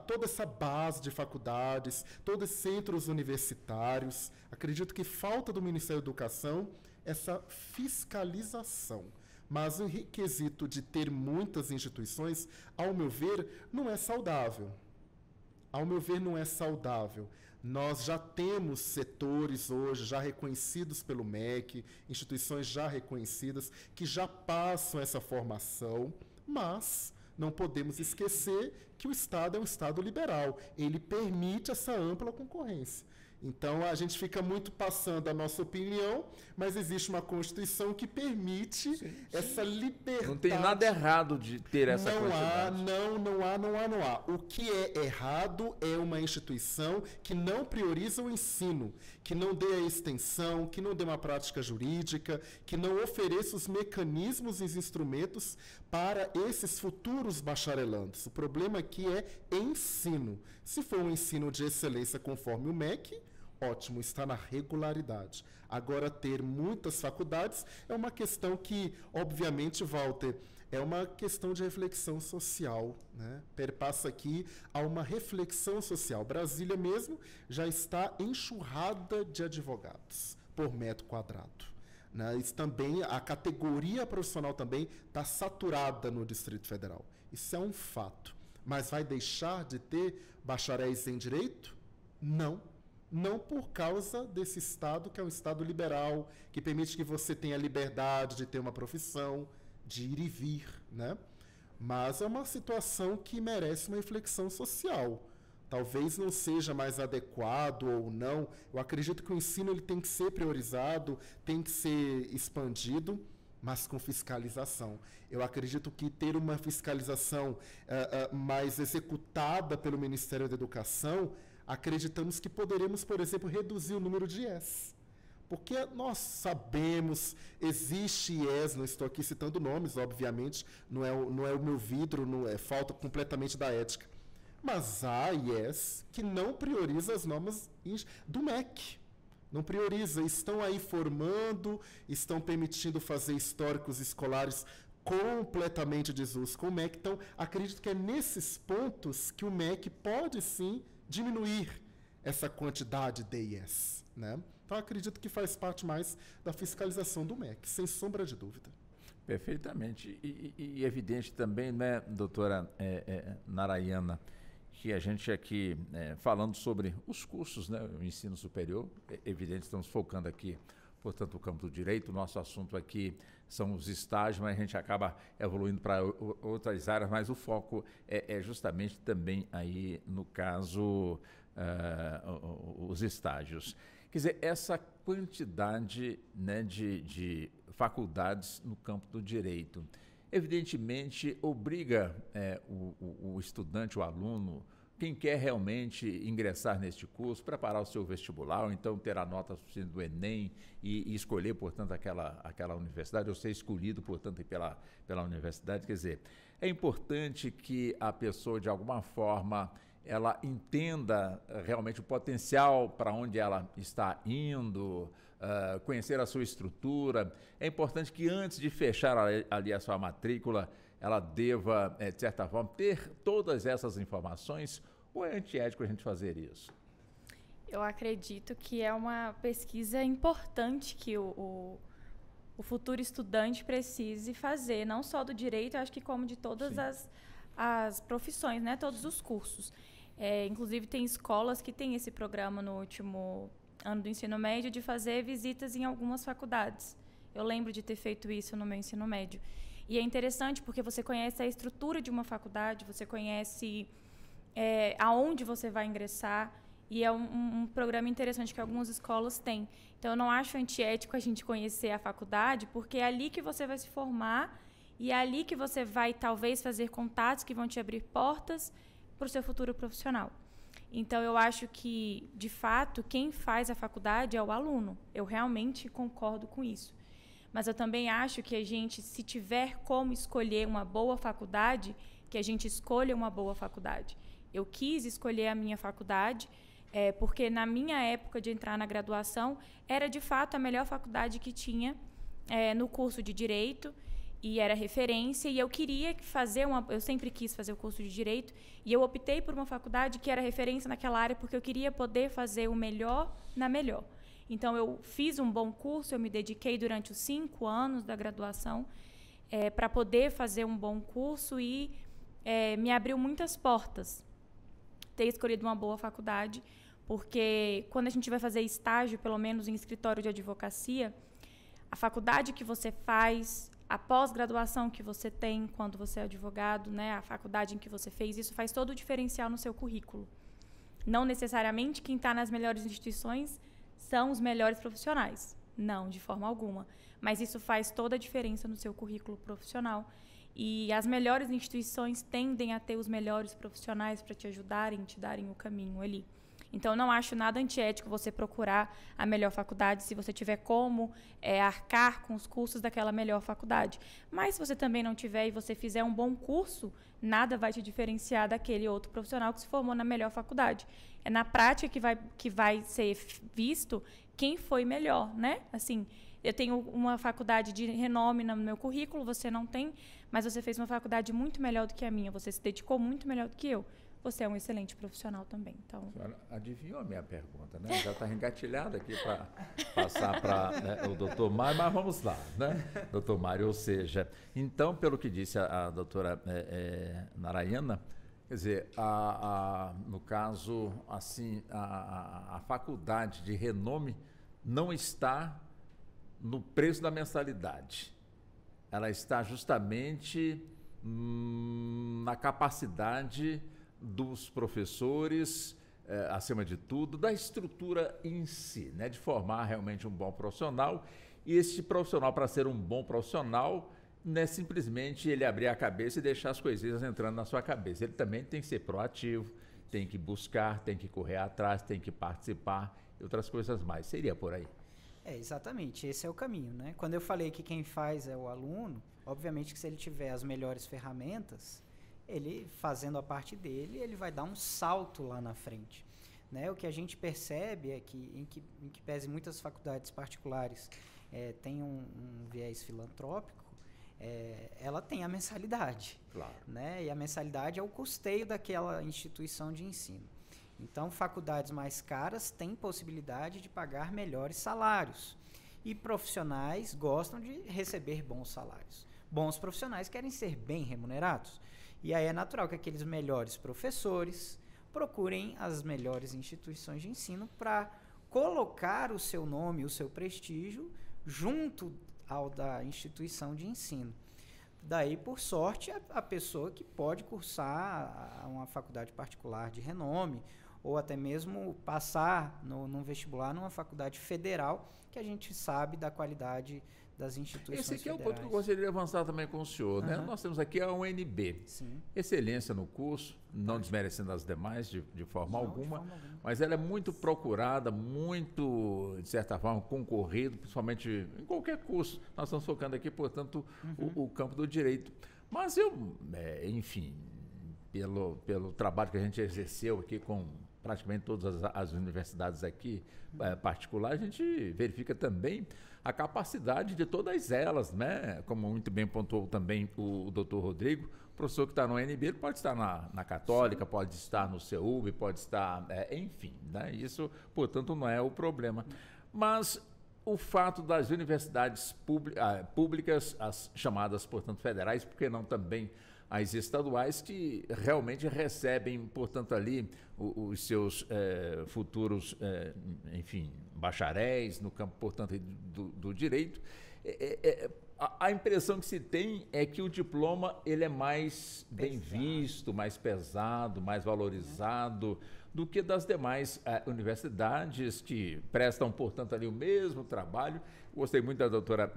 Speaker 6: toda essa base de faculdades, todos os centros universitários. Acredito que falta do Ministério da Educação essa fiscalização. Mas o requisito de ter muitas instituições, ao meu ver, não é saudável. Ao meu ver, não é saudável. Nós já temos setores hoje já reconhecidos pelo MEC, instituições já reconhecidas, que já passam essa formação, mas não podemos esquecer que o Estado é um Estado liberal. Ele permite essa ampla concorrência. Então, a gente fica muito passando a nossa opinião, mas existe uma Constituição que permite essa liberdade.
Speaker 3: Não tem nada errado de ter essa quantidade.
Speaker 6: Não há. O que é errado é uma instituição que não prioriza o ensino, que não dê a extensão, que não dê uma prática jurídica, que não ofereça os mecanismos e os instrumentos para esses futuros bacharelandos. O problema aqui é ensino. Se for um ensino de excelência conforme o MEC, ótimo, está na regularidade. Agora, ter muitas faculdades é uma questão que, obviamente, Walter, é uma questão de reflexão social, né? Perpassa aqui a uma reflexão social. Brasília mesmo já está enxurrada de advogados por metro quadrado. Né? Isso também, a categoria profissional também está saturada no Distrito Federal. Isso é um fato. Mas vai deixar de ter bacharéis em direito? Não. Não por causa desse Estado, que é um Estado liberal, que permite que você tenha liberdade de ter uma profissão, de ir e vir, né? Mas é uma situação que merece uma reflexão social. Talvez não seja mais adequado ou não. Eu acredito que o ensino ele tem que ser priorizado, tem que ser expandido, mas com fiscalização. Eu acredito que ter uma fiscalização mais executada pelo Ministério da Educação, acreditamos que poderemos, por exemplo, reduzir o número de IES. Porque nós sabemos, existe IES, não estou aqui citando nomes, obviamente, não é o meu vidro, não é falta completamente da ética. Mas há IES que não prioriza as normas do MEC. Não prioriza, estão aí formando, estão permitindo fazer históricos escolares completamente desuso com o MEC. Então, acredito que é nesses pontos que o MEC pode, sim, diminuir essa quantidade de IES, né? Então, acredito que faz parte mais da fiscalização do MEC, sem sombra de dúvida.
Speaker 3: Perfeitamente. E evidente também, né, doutora Narayana, que a gente aqui, falando sobre os cursos, né, o ensino superior, evidente, estamos focando aqui, portanto, o campo do direito. O nosso assunto aqui são os estágios, mas a gente acaba evoluindo para outras áreas, mas o foco é justamente também aí, no caso, os estágios. Quer dizer, essa quantidade, né, de faculdades no campo do direito, evidentemente, obriga o estudante, o aluno, quem quer realmente ingressar neste curso, preparar o seu vestibular, ou então ter a nota suficiente do Enem e escolher, portanto, aquela universidade, ou ser escolhido, portanto, pela universidade. Quer dizer, é importante que a pessoa, de alguma forma, ela entenda realmente o potencial para onde ela está indo, conhecer a sua estrutura. É importante que antes de fechar ali a sua matrícula, ela deva, de certa forma, ter todas essas informações, ou é antiético a gente fazer isso?
Speaker 4: Eu acredito que é uma pesquisa importante que o futuro estudante precise fazer, não só do direito, acho que como de todas as profissões, né? Todos os cursos. Inclusive, tem escolas que têm esse programa no último ano do ensino médio de fazer visitas em algumas faculdades. Eu lembro de ter feito isso no meu ensino médio. E é interessante porque você conhece a estrutura de uma faculdade, você conhece aonde você vai ingressar, e é um programa interessante que algumas escolas têm. Então, eu não acho antiético a gente conhecer a faculdade, porque é ali que você vai se formar e é ali que você vai, talvez, fazer contatos que vão te abrir portas para o seu futuro profissional. Então, eu acho que, de fato, quem faz a faculdade é o aluno. Eu realmente concordo com isso. mas eu também acho que a gente, se tiver como escolher uma boa faculdade, que a gente escolha uma boa faculdade. Eu quis escolher a minha faculdade, porque na minha época de entrar na graduação, era de fato a melhor faculdade que tinha no curso de Direito, e era referência, e eu queria eu sempre quis fazer o curso de Direito, e eu optei por uma faculdade que era referência naquela área, porque eu queria poder fazer o melhor na melhor. Então, eu fiz um bom curso, eu me dediquei durante os 5 anos da graduação para poder fazer um bom curso, e me abriu muitas portas ter escolhido uma boa faculdade, porque quando a gente vai fazer estágio, pelo menos em escritório de advocacia, a faculdade que você faz, a pós-graduação que você tem quando você é advogado, né, a faculdade em que você fez, isso faz todo o diferencial no seu currículo. Não necessariamente quem está nas melhores instituições são os melhores profissionais. Não, de forma alguma. Mas isso faz toda a diferença no seu currículo profissional. E as melhores instituições tendem a ter os melhores profissionais para te ajudarem, te darem o caminho ali. Então, não acho nada antiético você procurar a melhor faculdade se você tiver como arcar com os custos daquela melhor faculdade. Mas, se você também não tiver e você fizer um bom curso, nada vai te diferenciar daquele outro profissional que se formou na melhor faculdade. É na prática que vai ser visto quem foi melhor, né? Assim, eu tenho uma faculdade de renome no meu currículo, você não tem, mas você fez uma faculdade muito melhor do que a minha, você se dedicou muito melhor do que eu. Você é um excelente profissional também. Então... A
Speaker 3: senhora adivinhou a minha pergunta, né? Já está engatilhada aqui para passar para o doutor Mário, mas vamos lá, né? Doutor Mário, ou seja, então, pelo que disse a doutora Narayana, quer dizer, no caso, assim, a faculdade de renome não está no preço da mensalidade. Ela está justamente na capacidade dos professores, acima de tudo, da estrutura em si, né, de formar realmente um bom profissional. E esse profissional, para ser um bom profissional, não é simplesmente ele abrir a cabeça e deixar as coisinhas entrando na sua cabeça. Ele também tem que ser proativo, tem que buscar, tem que correr atrás, tem que participar e outras coisas mais. Seria por aí.
Speaker 5: Exatamente, esse é o caminho, né? Quando eu falei que quem faz é o aluno, obviamente que se ele tiver as melhores ferramentas, ele fazendo a parte dele, ele vai dar um salto lá na frente, né? O que a gente percebe é que, em que pese muitas faculdades particulares têm um viés filantrópico, ela tem a mensalidade,
Speaker 3: claro,
Speaker 5: né? E a mensalidade é o custeio daquela instituição de ensino. Então, faculdades mais caras têm possibilidade de pagar melhores salários, e profissionais gostam de receber bons salários. Bons profissionais querem ser bem remunerados. E aí é natural que aqueles melhores professores procurem as melhores instituições de ensino para colocar o seu nome, o seu prestígio, junto ao da instituição de ensino. Daí, por sorte, a pessoa que pode cursar uma faculdade particular de renome, ou até mesmo passar num vestibular numa faculdade federal, que a gente sabe da qualidade das instituições federais.
Speaker 3: Esse aqui é o ponto que eu gostaria de avançar também com o senhor, né? Nós temos aqui a UNB.
Speaker 5: Sim.
Speaker 3: Excelência no curso, não desmerecendo as demais de forma alguma, mas ela é muito procurada, muito, de certa forma, concorrido, principalmente em qualquer curso. Nós estamos focando aqui, portanto, o campo do direito. Mas enfim, pelo trabalho que a gente exerceu aqui com praticamente todas as universidades aqui particulares, a gente verifica também a capacidade de todas elas, né? Como muito bem pontuou também o doutor Rodrigo, o professor que está no UNB, ele pode estar na Católica, pode estar no CEUB, pode estar, enfim, né? Isso, portanto, não é o problema. Mas o fato das universidades públicas, as chamadas, portanto, federais, porque não também as estaduais, que realmente recebem, portanto, ali os seus futuros, enfim, bacharéis no campo, portanto, do direito. A impressão que se tem é que o diploma ele é mais bem visto, mais pesado, mais valorizado do que das demais universidades que prestam, portanto, ali o mesmo trabalho. Gostei muito da doutora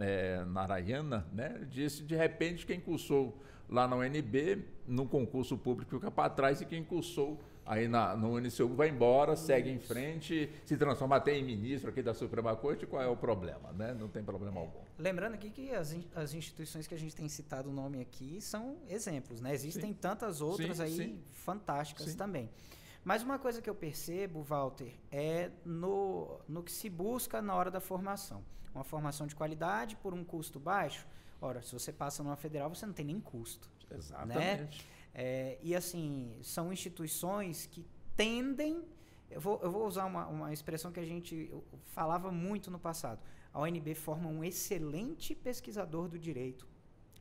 Speaker 3: Narayana, né? Disse, de repente, quem cursou lá na UNB, num concurso público, fica para trás, e quem cursou aí no Unisul, vai embora, segue em frente, se transforma até em ministro aqui da Suprema Corte, qual é o problema, né? Não tem problema algum.
Speaker 5: Lembrando aqui que as instituições que a gente tem citado o nome aqui são exemplos, né? Existem tantas outras fantásticas também. Mas uma coisa que eu percebo, Walter, é no que se busca na hora da formação. Uma formação de qualidade por um custo baixo. Ora, se você passa numa federal, você não tem nem custo.
Speaker 3: Exatamente.
Speaker 5: Né? E assim, são instituições que tendem... Eu vou usar uma expressão que a gente falava muito no passado. A UNB forma um excelente pesquisador do direito.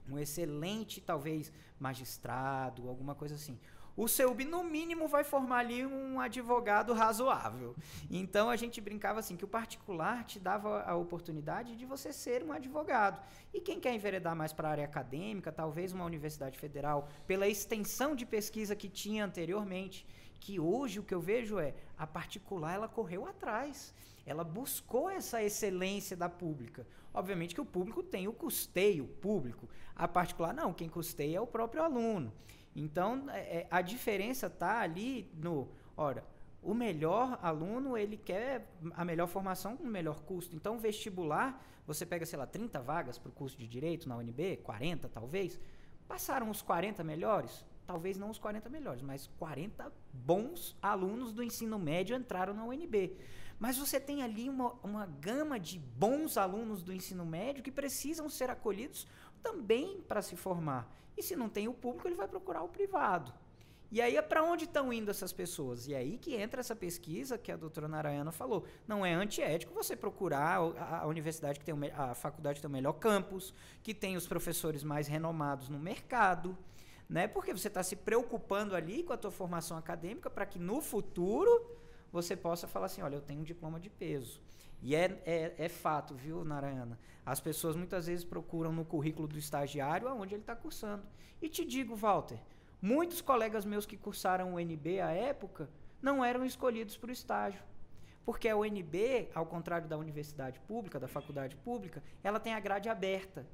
Speaker 5: Um excelente, talvez, magistrado, alguma coisa assim. O CEUB, no mínimo, vai formar ali um advogado razoável. Então, a gente brincava assim, que o particular te dava a oportunidade de você ser um advogado. E quem quer enveredar mais para a área acadêmica, talvez uma universidade federal, pela extensão de pesquisa que tinha anteriormente, que hoje o que eu vejo é, a particular, ela correu atrás. Ela buscou essa excelência da pública. Obviamente que o público tem o custeio público. A particular, não. Quem custeia é o próprio aluno. Então, a diferença está ali no... Ora, o melhor aluno, ele quer a melhor formação com o melhor custo. Então, vestibular, você pega, sei lá, 30 vagas para o curso de Direito na UNB, 40 talvez. Passaram os 40 melhores? Talvez não os 40 melhores, mas 40 bons alunos do ensino médio entraram na UNB. Mas você tem ali uma gama de bons alunos do ensino médio que precisam ser acolhidos também para se formar. E se não tem o público, ele vai procurar o privado. E aí, para onde estão indo essas pessoas? E aí que entra essa pesquisa que a doutora Narayana falou. Não é antiético você procurar a universidade que tem a faculdade que tem o melhor campus, que tem os professores mais renomados no mercado, né? Porque você está se preocupando ali com a tua formação acadêmica para que no futuro você possa falar assim, olha, eu tenho um diploma de peso. E é fato, viu, Narayana? As pessoas muitas vezes procuram no currículo do estagiário aonde ele está cursando. E te digo, Walter, muitos colegas meus que cursaram o UNB à época não eram escolhidos para o estágio. Porque a UNB, ao contrário da universidade pública, da faculdade pública, ela tem a grade aberta.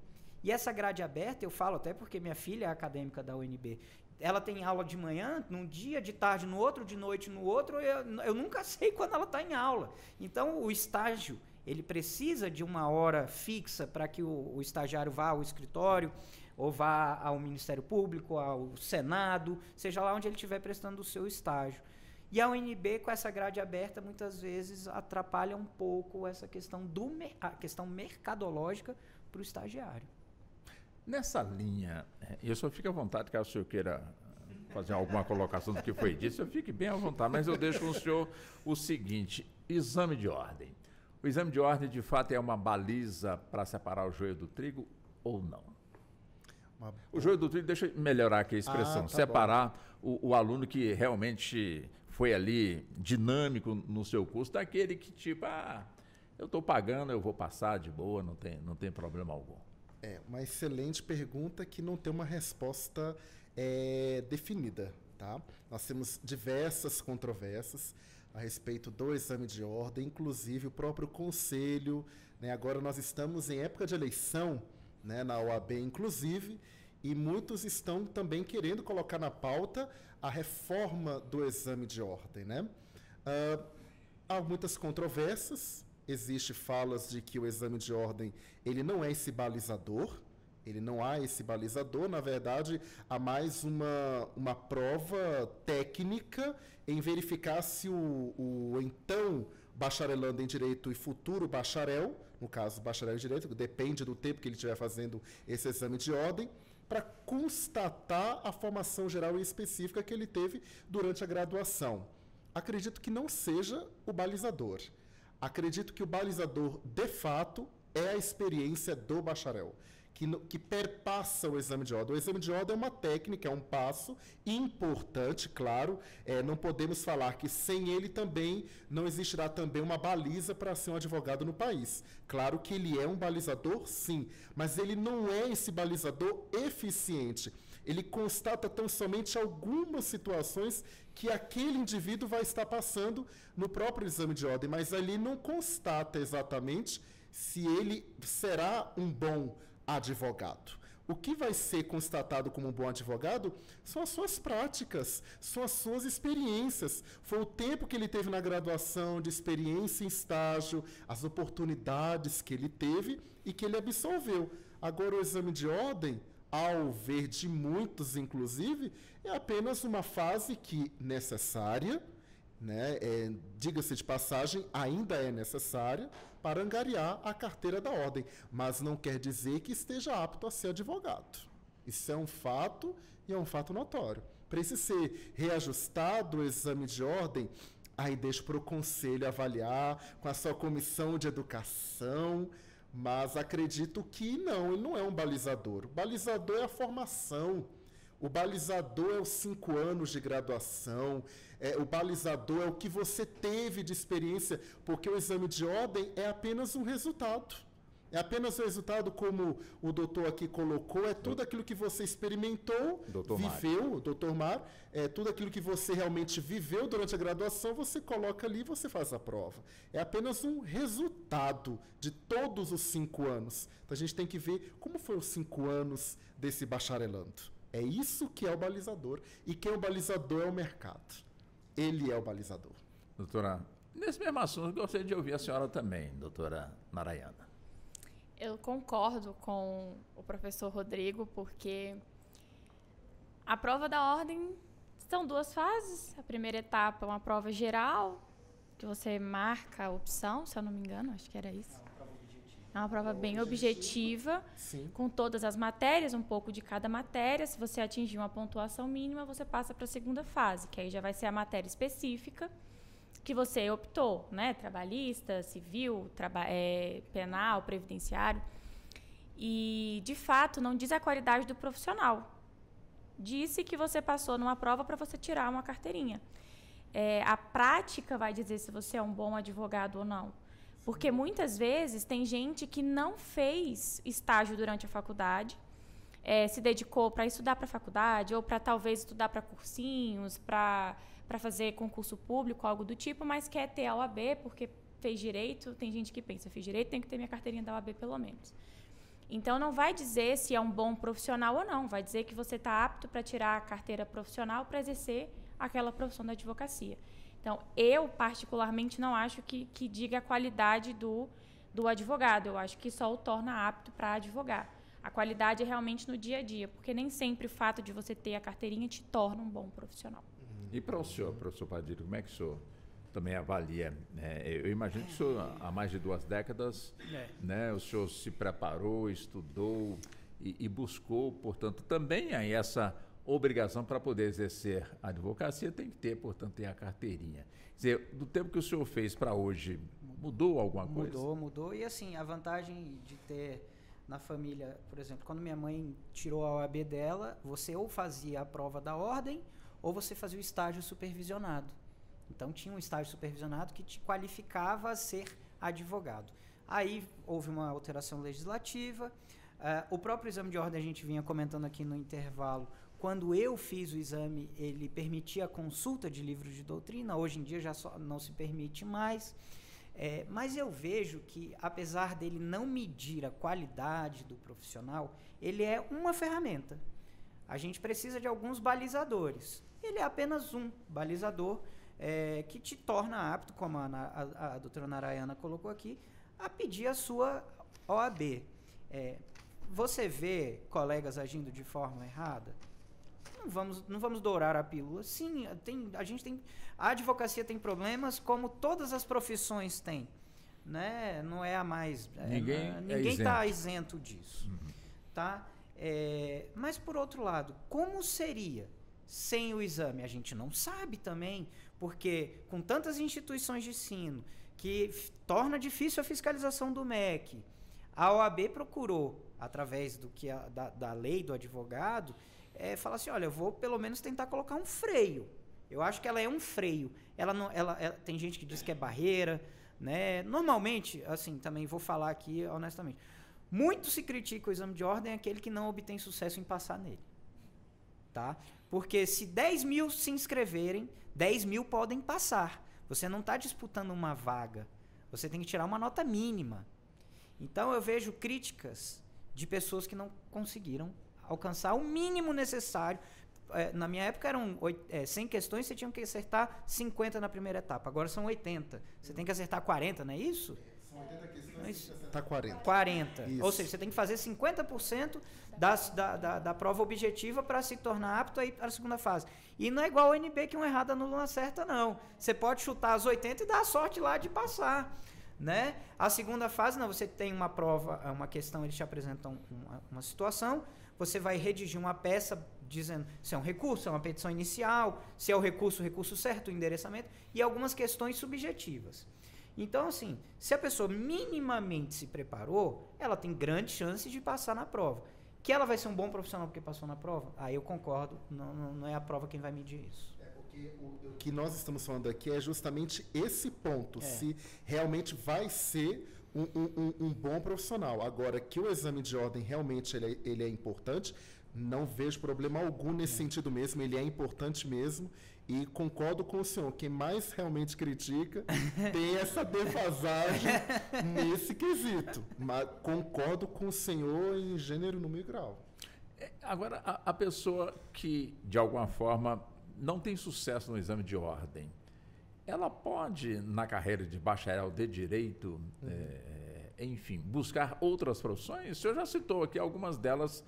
Speaker 5: E essa grade aberta, eu falo até porque minha filha é acadêmica da UNB, ela tem aula de manhã, num dia, de tarde no outro, de noite no outro, eu nunca sei quando ela está em aula. Então, o estágio, ele precisa de uma hora fixa para que o estagiário vá ao escritório, ou vá ao Ministério Público, ao Senado, seja lá onde ele estiver prestando o seu estágio. E a UNB, com essa grade aberta, muitas vezes atrapalha um pouco essa questão, a questão mercadológica para o estagiário.
Speaker 3: Nessa linha, eu só fico à vontade, caso o senhor queira fazer alguma colocação do que foi dito, eu fique bem à vontade, mas eu deixo com o senhor o seguinte, exame de ordem. O exame de ordem, de fato, é uma baliza para separar o joio do trigo ou não? O joio do trigo, deixa eu melhorar aqui a expressão, separar o aluno que realmente foi ali dinâmico no seu curso, daquele que tipo, eu estou pagando, eu vou passar de boa, não tem problema algum.
Speaker 6: É uma excelente pergunta que não tem uma resposta definida, tá? Nós temos diversas controvérsias a respeito do exame de ordem, inclusive o próprio conselho, né? Agora nós estamos em época de eleição, né, na OAB inclusive, e muitos estão também querendo colocar na pauta a reforma do exame de ordem, né? Há muitas controvérsias. Existe falas de que o exame de ordem ele não é esse balizador, ele não há esse balizador, na verdade, há mais uma prova técnica em verificar se o então bacharelando em Direito e futuro bacharel, no caso bacharel em Direito, depende do tempo que ele estiver fazendo esse exame de ordem, para constatar a formação geral e específica que ele teve durante a graduação. Acredito que não seja o balizador. Acredito que o balizador, de fato, é a experiência do bacharel, que perpassa o exame de ordem. O exame de ordem é uma técnica, é um passo importante, claro. Não podemos falar que sem ele também não existirá também uma baliza para ser um advogado no país. Claro que ele é um balizador, sim, mas ele não é esse balizador eficiente. Ele constata tão somente algumas situações que aquele indivíduo vai estar passando no próprio exame de ordem, mas ali não constata exatamente se ele será um bom advogado. O que vai ser constatado como um bom advogado são as suas práticas, são as suas experiências. Foi o tempo que ele teve na graduação, de experiência em estágio, as oportunidades que ele teve e que ele absorveu. Agora, o exame de ordem, ao ver de muitos, inclusive, é apenas uma fase que necessária, né, diga-se de passagem, ainda é necessária para angariar a carteira da ordem, mas não quer dizer que esteja apto a ser advogado. Isso é um fato e é um fato notório. Para esse ser reajustado o exame de ordem, aí deixo para o conselho avaliar com a sua comissão de educação, mas acredito que não, ele não é um balizador. O balizador é a formação. O balizador é os 5 anos de graduação, o balizador é o que você teve de experiência, porque o exame de ordem é apenas um resultado. É apenas o resultado, como o doutor aqui colocou, é tudo aquilo que você experimentou, viveu, doutor Mar, tudo aquilo que você realmente viveu durante a graduação, você coloca ali e você faz a prova. É apenas um resultado de todos os 5 anos. Então a gente tem que ver como foram os 5 anos desse bacharelando. É isso que é o balizador. E quem é o balizador é o mercado. Ele é o balizador.
Speaker 3: Doutora, nesse mesmo assunto, gostaria de ouvir a senhora também, doutora Narayana.
Speaker 4: Eu concordo com o professor Rodrigo, porque a prova da ordem são 2 fases. A primeira etapa é uma prova geral, que você marca a opção, se eu não me engano, acho que era isso. É uma prova bem objetiva, com todas as matérias, um pouco de cada matéria. Se você atingir uma pontuação mínima, você passa para a segunda fase, que aí já vai ser a matéria específica que você optou, né? Trabalhista, civil, penal, previdenciário. E, de fato, não diz a qualidade do profissional. Disse que você passou numa prova para você tirar uma carteirinha. A prática vai dizer se você é um bom advogado ou não. Porque muitas vezes tem gente que não fez estágio durante a faculdade, se dedicou para estudar para a faculdade ou para talvez estudar para cursinhos, para fazer concurso público, algo do tipo, mas quer ter a OAB porque fez direito. Tem gente que pensa, fiz direito, tem que ter minha carteirinha da OAB pelo menos. Então, não vai dizer se é um bom profissional ou não, vai dizer que você está apto para tirar a carteira profissional para exercer aquela profissão da advocacia. Então, eu, particularmente, não acho que diga a qualidade do advogado. Eu acho que só o torna apto para advogar. A qualidade é realmente no dia a dia, porque nem sempre o fato de você ter a carteirinha te torna um bom profissional.
Speaker 3: E para o senhor, professor Padilha, como é que o senhor também avalia? Eu imagino que o senhor, há mais de 2 décadas, né, o senhor se preparou, estudou e buscou, portanto, também aí essa obrigação para poder exercer a advocacia, tem que ter, portanto, ter a carteirinha. Quer dizer, do tempo que o senhor fez para hoje, mudou alguma coisa?
Speaker 5: Mudou. E assim, a vantagem de ter na família, por exemplo, quando minha mãe tirou a OAB dela, você ou fazia a prova da ordem ou você fazia o estágio supervisionado. Então, tinha um estágio supervisionado que te qualificava a ser advogado. Aí, houve uma alteração legislativa. O próprio exame de ordem, a gente vinha comentando aqui no intervalo, quando eu fiz o exame, ele permitia a consulta de livros de doutrina. Hoje em dia já não se permite mais. Mas eu vejo que, apesar dele não medir a qualidade do profissional, ele é uma ferramenta. A gente precisa de alguns balizadores. Ele é apenas um balizador que te torna apto, como a doutora Narayana colocou aqui, a pedir a sua OAB. Você vê colegas agindo de forma errada? Não vamos dourar a pílula. Sim, a advocacia tem problemas, como todas as profissões têm, né? Não é a mais... Ninguém está isento disso. Tá? Mas, por outro lado, como seria sem o exame? A gente não sabe também, porque com tantas instituições de ensino que torna difícil a fiscalização do MEC, a OAB procurou, através da lei do advogado, falar assim, olha, eu vou pelo menos tentar colocar um freio. Eu acho que ela é um freio. Tem gente que diz que é barreira, né? Normalmente, assim, também vou falar aqui honestamente, muito se critica o exame de ordem aquele que não obtém sucesso em passar nele. Tá? Porque se 10 mil se inscreverem, 10 mil podem passar. Você não está disputando uma vaga. Você tem que tirar uma nota mínima. Então, eu vejo críticas de pessoas que não conseguiram alcançar o mínimo necessário. Na minha época eram 100 questões, você tinha que acertar 50 na primeira etapa. Agora são 80. Você tem que acertar 40, não é isso?
Speaker 6: São 80 questões, você tem que acertar 40.
Speaker 5: 40. Ou seja, você tem que fazer 50% da prova objetiva para se tornar apto aí para a segunda fase. E não é igual ao NB, que um errado anula uma certa, não. Você pode chutar as 80 e dar a sorte lá de passar. Né? A segunda fase, não, você tem uma prova, uma questão, eles te apresentam uma situação, você vai redigir uma peça dizendo se é um recurso, é uma petição inicial, se é o recurso certo, o endereçamento, e algumas questões subjetivas. Então, assim, se a pessoa minimamente se preparou, ela tem grande chance de passar na prova. Que ela vai ser um bom profissional porque passou na prova? Aí eu concordo, não é a prova quem vai medir isso.
Speaker 6: Porque o que nós estamos falando aqui é justamente esse ponto, se realmente vai ser um bom profissional. Agora, que o exame de ordem realmente ele é importante, não vejo problema algum nesse sentido mesmo, ele é importante mesmo, e concordo com o senhor, quem mais realmente critica tem essa defasagem nesse quesito, mas concordo com o senhor em gênero, número e grau.
Speaker 3: Agora, a pessoa que, de alguma forma, não tem sucesso no exame de ordem, ela pode, na carreira de bacharel de Direito, enfim, buscar outras profissões? O senhor já citou aqui algumas delas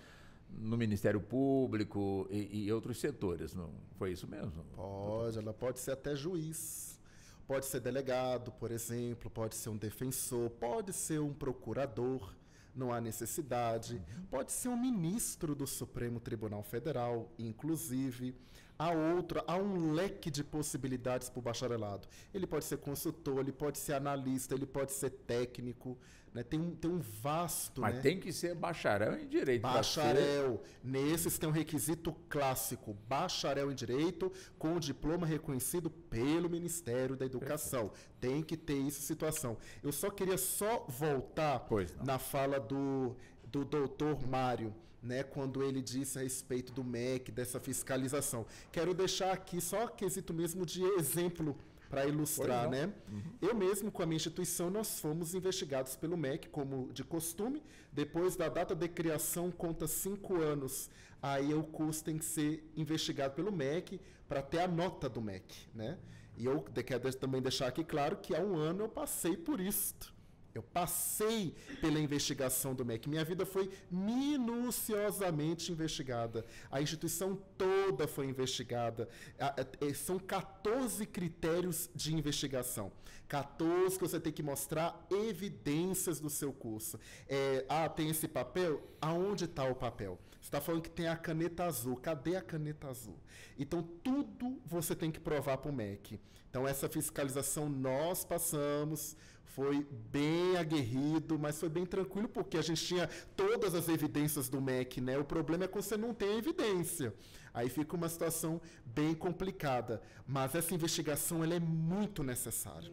Speaker 3: no Ministério Público e outros setores, não foi isso mesmo?
Speaker 6: Pode, ela pode ser até juiz, pode ser delegado, por exemplo, pode ser um defensor, pode ser um procurador, não há necessidade, pode ser um ministro do Supremo Tribunal Federal, inclusive. Há um leque de possibilidades para o bacharelado. Ele pode ser consultor, ele pode ser analista, ele pode ser técnico, né? Tem um vasto...
Speaker 3: Mas tem que ser bacharel em Direito.
Speaker 6: Bacharel. Nesses tem um requisito clássico, bacharel em Direito com diploma reconhecido pelo Ministério da Educação. Perfeito. Tem que ter essa situação. Eu só queria voltar na fala do doutor Mário, né, quando ele disse a respeito do MEC, dessa fiscalização. Quero deixar aqui só quesito mesmo de exemplo para ilustrar, né? Eu mesmo, com a minha instituição, nós fomos investigados pelo MEC, como de costume. Depois da data de criação, conta 5 anos. Aí o curso tem que ser investigado pelo MEC para ter a nota do MEC, né? E eu quero também deixar aqui claro que há 1 ano eu passei por isso. Eu passei pela investigação do MEC. Minha vida foi minuciosamente investigada. A instituição toda foi investigada. São 14 critérios de investigação. 14 que você tem que mostrar evidências do seu curso. Tem esse papel? Aonde está o papel? Você está falando que tem a caneta azul. Cadê a caneta azul? Então, tudo você tem que provar para o MEC. Então, essa fiscalização nós passamos... Foi bem aguerrido, mas foi bem tranquilo, porque a gente tinha todas as evidências do MEC, né? O problema é que você não tem evidência. Aí fica uma situação bem complicada. Mas essa investigação ela é muito necessária.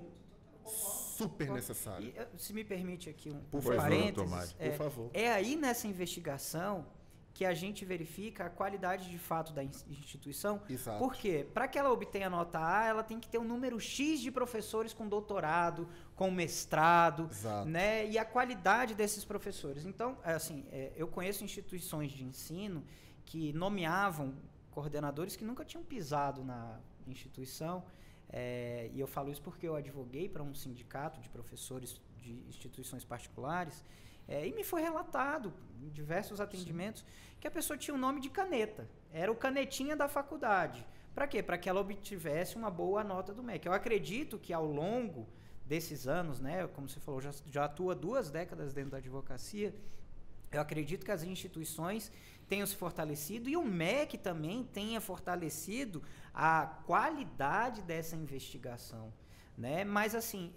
Speaker 6: Super necessária.
Speaker 5: Se me permite aqui um
Speaker 6: parênteses. Por favor.
Speaker 5: É aí nessa investigação que a gente verifica a qualidade de fato da instituição.
Speaker 6: Exato.
Speaker 5: Por quê? Para que ela obtenha nota A, ela tem que ter um número X de professores com doutorado, com mestrado, né? E a qualidade desses professores. Então, eu conheço instituições de ensino que nomeavam coordenadores que nunca tinham pisado na instituição, e eu falo isso porque eu advoguei para um sindicato de professores de instituições particulares, e me foi relatado em diversos atendimentos que a pessoa tinha o nome de caneta. Era o canetinha da faculdade. Para quê? Para que ela obtivesse uma boa nota do MEC. Eu acredito que ao longo desses anos, né, como você falou, já atua 2 décadas dentro da advocacia, eu acredito que as instituições tenham se fortalecido e o MEC também tenha fortalecido a qualidade dessa investigação, né? Mas assim,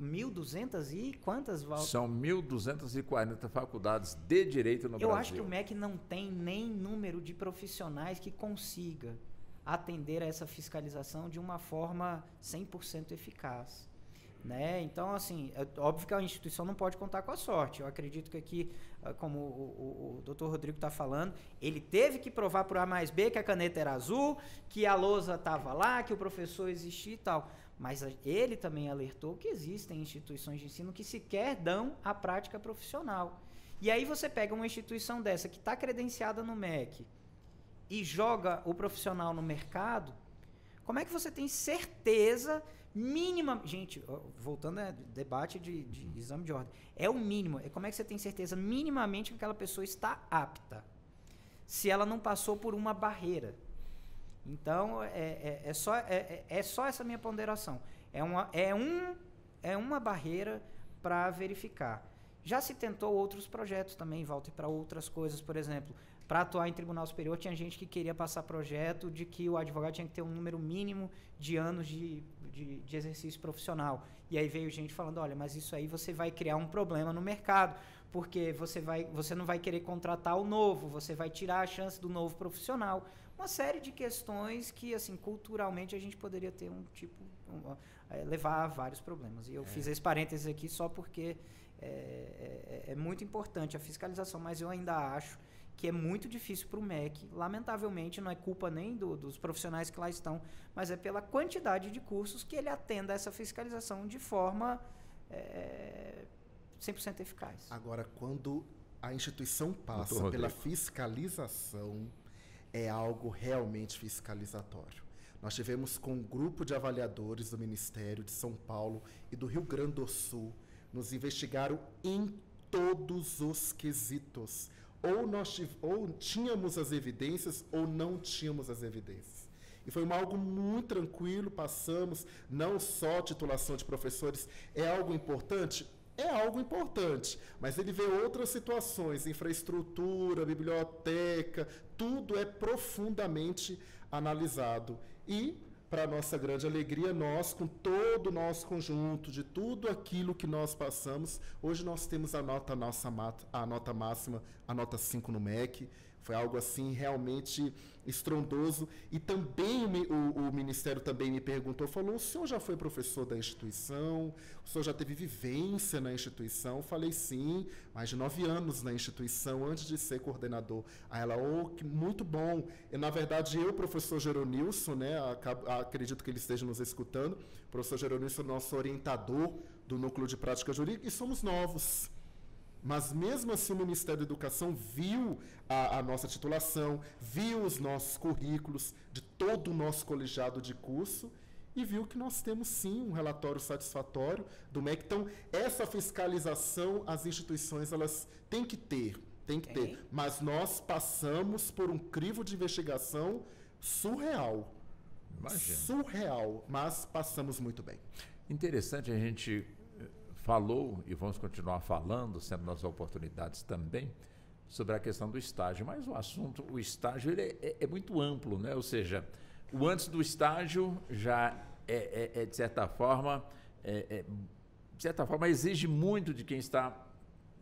Speaker 5: 1.200 e quantas, Walter?
Speaker 3: São 1.240 faculdades de Direito no Brasil.
Speaker 5: Eu acho que o MEC não tem nem número de profissionais que consiga atender a essa fiscalização de uma forma 100% eficaz, né? Então, assim, é óbvio que a instituição não pode contar com a sorte. Eu acredito que aqui, como o doutor Rodrigo está falando, ele teve que provar por A mais B que a caneta era azul, que a lousa estava lá, que o professor existia e tal. Mas ele também alertou que existem instituições de ensino que sequer dão a prática profissional. E aí você pega uma instituição dessa que está credenciada no MEC e joga o profissional no mercado, como é que você tem certeza mínima... Gente, voltando ao debate de exame de ordem, é o mínimo. É como é que você tem certeza minimamente que aquela pessoa está apta, se ela não passou por uma barreira. Então, é só essa minha ponderação. É uma barreira para verificar. Já se tentou outros projetos também, Walter, para outras coisas. Por exemplo, para atuar em tribunal superior, tinha gente que queria passar projeto de que o advogado tinha que ter um número mínimo de anos de exercício profissional. E aí veio gente falando, olha, mas isso aí você vai criar um problema no mercado, porque você não vai querer contratar o novo, você vai tirar a chance do novo profissional. Uma série de questões que, assim, culturalmente a gente poderia ter levar a vários problemas. E eu fiz esse parênteses aqui só porque é muito importante a fiscalização, mas eu ainda acho que é muito difícil para o MEC. Lamentavelmente, não é culpa nem dos profissionais que lá estão, mas é pela quantidade de cursos que ele atenda a essa fiscalização de forma 100% eficaz.
Speaker 6: Agora, quando a instituição passa pela fiscalização, é algo realmente fiscalizatório. Nós tivemos com um grupo de avaliadores do Ministério de São Paulo e do Rio Grande do Sul, nos investigaram em todos os quesitos. Ou tínhamos as evidências ou não tínhamos as evidências. E foi algo muito tranquilo, passamos, não só titulação de professores, é algo importante? É algo importante, mas ele vê outras situações, infraestrutura, biblioteca, tudo é profundamente analisado. E, para nossa grande alegria, nós, com todo o nosso conjunto, de tudo aquilo que nós passamos, hoje nós temos a nota máxima, a nota 5 no MEC. Foi algo assim realmente estrondoso. E também o Ministério também me perguntou, falou, o senhor já foi professor da instituição? O senhor já teve vivência na instituição? Eu falei, sim, mais de 9 anos na instituição, antes de ser coordenador. Aí ela, muito bom. Na verdade, eu, professor Geronilson, né, acredito que ele esteja nos escutando, o professor Geronilson é nosso orientador do Núcleo de Prática Jurídica, e somos novos. Mas mesmo assim o Ministério da Educação viu a nossa titulação, viu os nossos currículos de todo o nosso colegiado de curso e viu que nós temos sim um relatório satisfatório do MEC. Então, essa fiscalização as instituições elas têm que ter. Mas nós passamos por um crivo de investigação surreal.
Speaker 3: Imagina.
Speaker 6: Surreal, mas passamos muito bem.
Speaker 3: Interessante, a gente falou e vamos continuar falando, sempre nas oportunidades também, sobre a questão do estágio. Mas o estágio ele é muito amplo, né? Ou seja, o antes do estágio já de certa forma, exige muito de quem está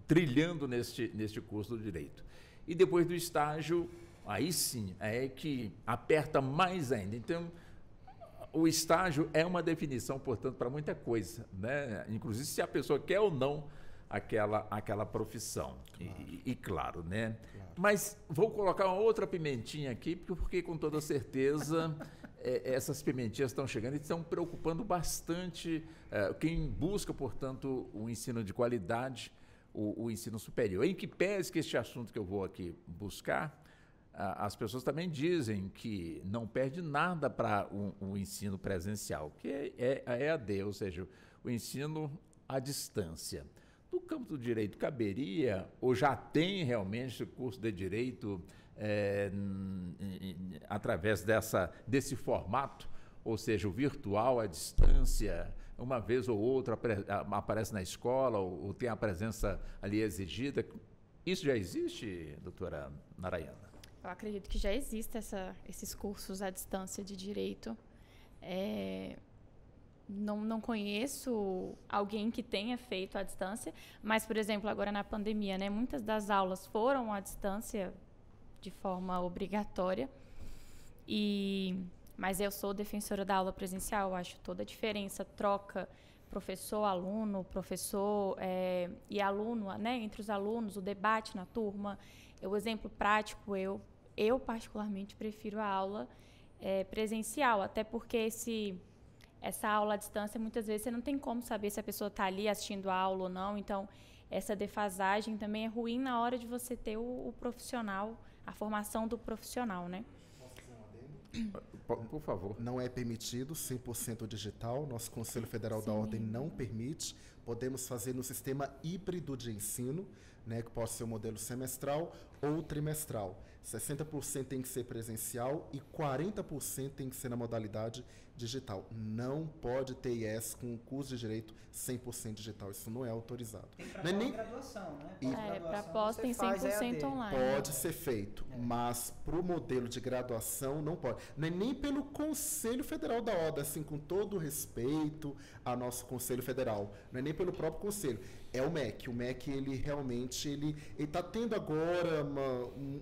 Speaker 3: trilhando neste curso do direito. E depois do estágio, aí sim, é que aperta mais ainda. Então, o estágio é uma definição, portanto, para muita coisa, né? Inclusive se a pessoa quer ou não aquela profissão. Claro, né? Claro. Mas vou colocar uma outra pimentinha aqui, porque com toda certeza essas pimentinhas estão chegando e estão preocupando bastante quem busca, portanto, o ensino de qualidade, o ensino superior. Em que pese que este assunto que eu vou aqui buscar, as pessoas também dizem que não perde nada para o ensino presencial, que é EAD, ou seja, o ensino à distância. No campo do direito, caberia, ou já tem realmente curso de direito através desse formato, ou seja, o virtual à distância, uma vez ou outra aparece na escola, ou tem a presença ali exigida. Isso já existe, doutora Narayana?
Speaker 4: Eu acredito que já existem esses cursos à distância de direito. Não conheço alguém que tenha feito à distância, mas, por exemplo, agora na pandemia, né, muitas das aulas foram à distância de forma obrigatória. Mas eu sou defensora da aula presencial, eu acho toda a diferença, troca professor-aluno, professor e aluno, né, entre os alunos, o debate na turma. O exemplo prático, eu particularmente prefiro a aula presencial, até porque essa aula à distância, muitas vezes, você não tem como saber se a pessoa está ali assistindo a aula ou não. Então, essa defasagem também é ruim na hora de você ter o profissional, a formação do profissional, né?
Speaker 3: Por favor.
Speaker 6: Não é permitido 100% digital, nosso Conselho Federal da Ordem não permite. Podemos fazer no sistema híbrido de ensino, né, que pode ser o modelo semestral ou trimestral. 60% tem que ser presencial e 40% tem que ser na modalidade digital. Não pode ter IES com curso de direito 100% digital. Isso não é autorizado.
Speaker 5: Tem para pós-graduação, né?
Speaker 4: Para pós tem 100% online.
Speaker 6: Pode ser feito, mas para o modelo de graduação não pode. Não é nem pelo Conselho Federal da Ordem, assim, com todo o respeito ao nosso Conselho Federal. Não é nem pelo próprio Conselho. É o MEC. O MEC, ele realmente ele está tendo agora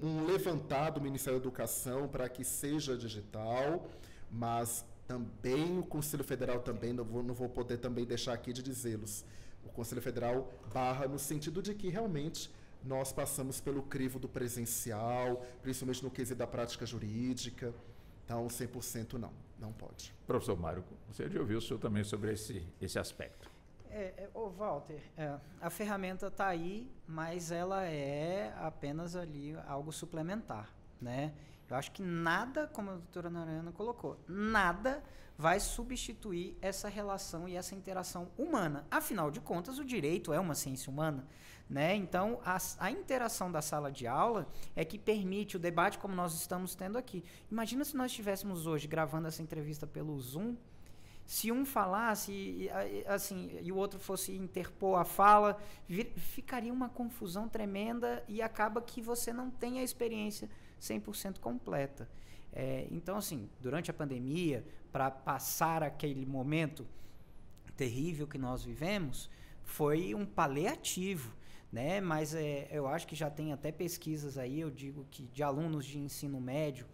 Speaker 6: um levantado do Ministério da Educação para que seja digital, mas também o Conselho Federal também, não vou poder também deixar aqui de dizê-los. O Conselho Federal barra no sentido de que realmente nós passamos pelo crivo do presencial, principalmente no quesito da prática jurídica. Então, 100% não pode.
Speaker 3: Professor Mário, você já ouviu o senhor também sobre esse aspecto?
Speaker 5: Walter, a ferramenta está aí, mas ela é apenas ali algo suplementar, né? Eu acho que nada, como a doutora Narayana colocou, nada vai substituir essa relação e essa interação humana. Afinal de contas, o direito é uma ciência humana, né? Então, a interação da sala de aula é que permite o debate como nós estamos tendo aqui. Imagina se nós estivéssemos hoje gravando essa entrevista pelo Zoom, se um falasse assim, e o outro fosse interpor a fala, ficaria uma confusão tremenda e acaba que você não tem a experiência 100% completa. Então, assim, durante a pandemia, para passar aquele momento terrível que nós vivemos, foi um paliativo, né? Mas eu acho que já tem até pesquisas aí, eu digo que de alunos de ensino médio,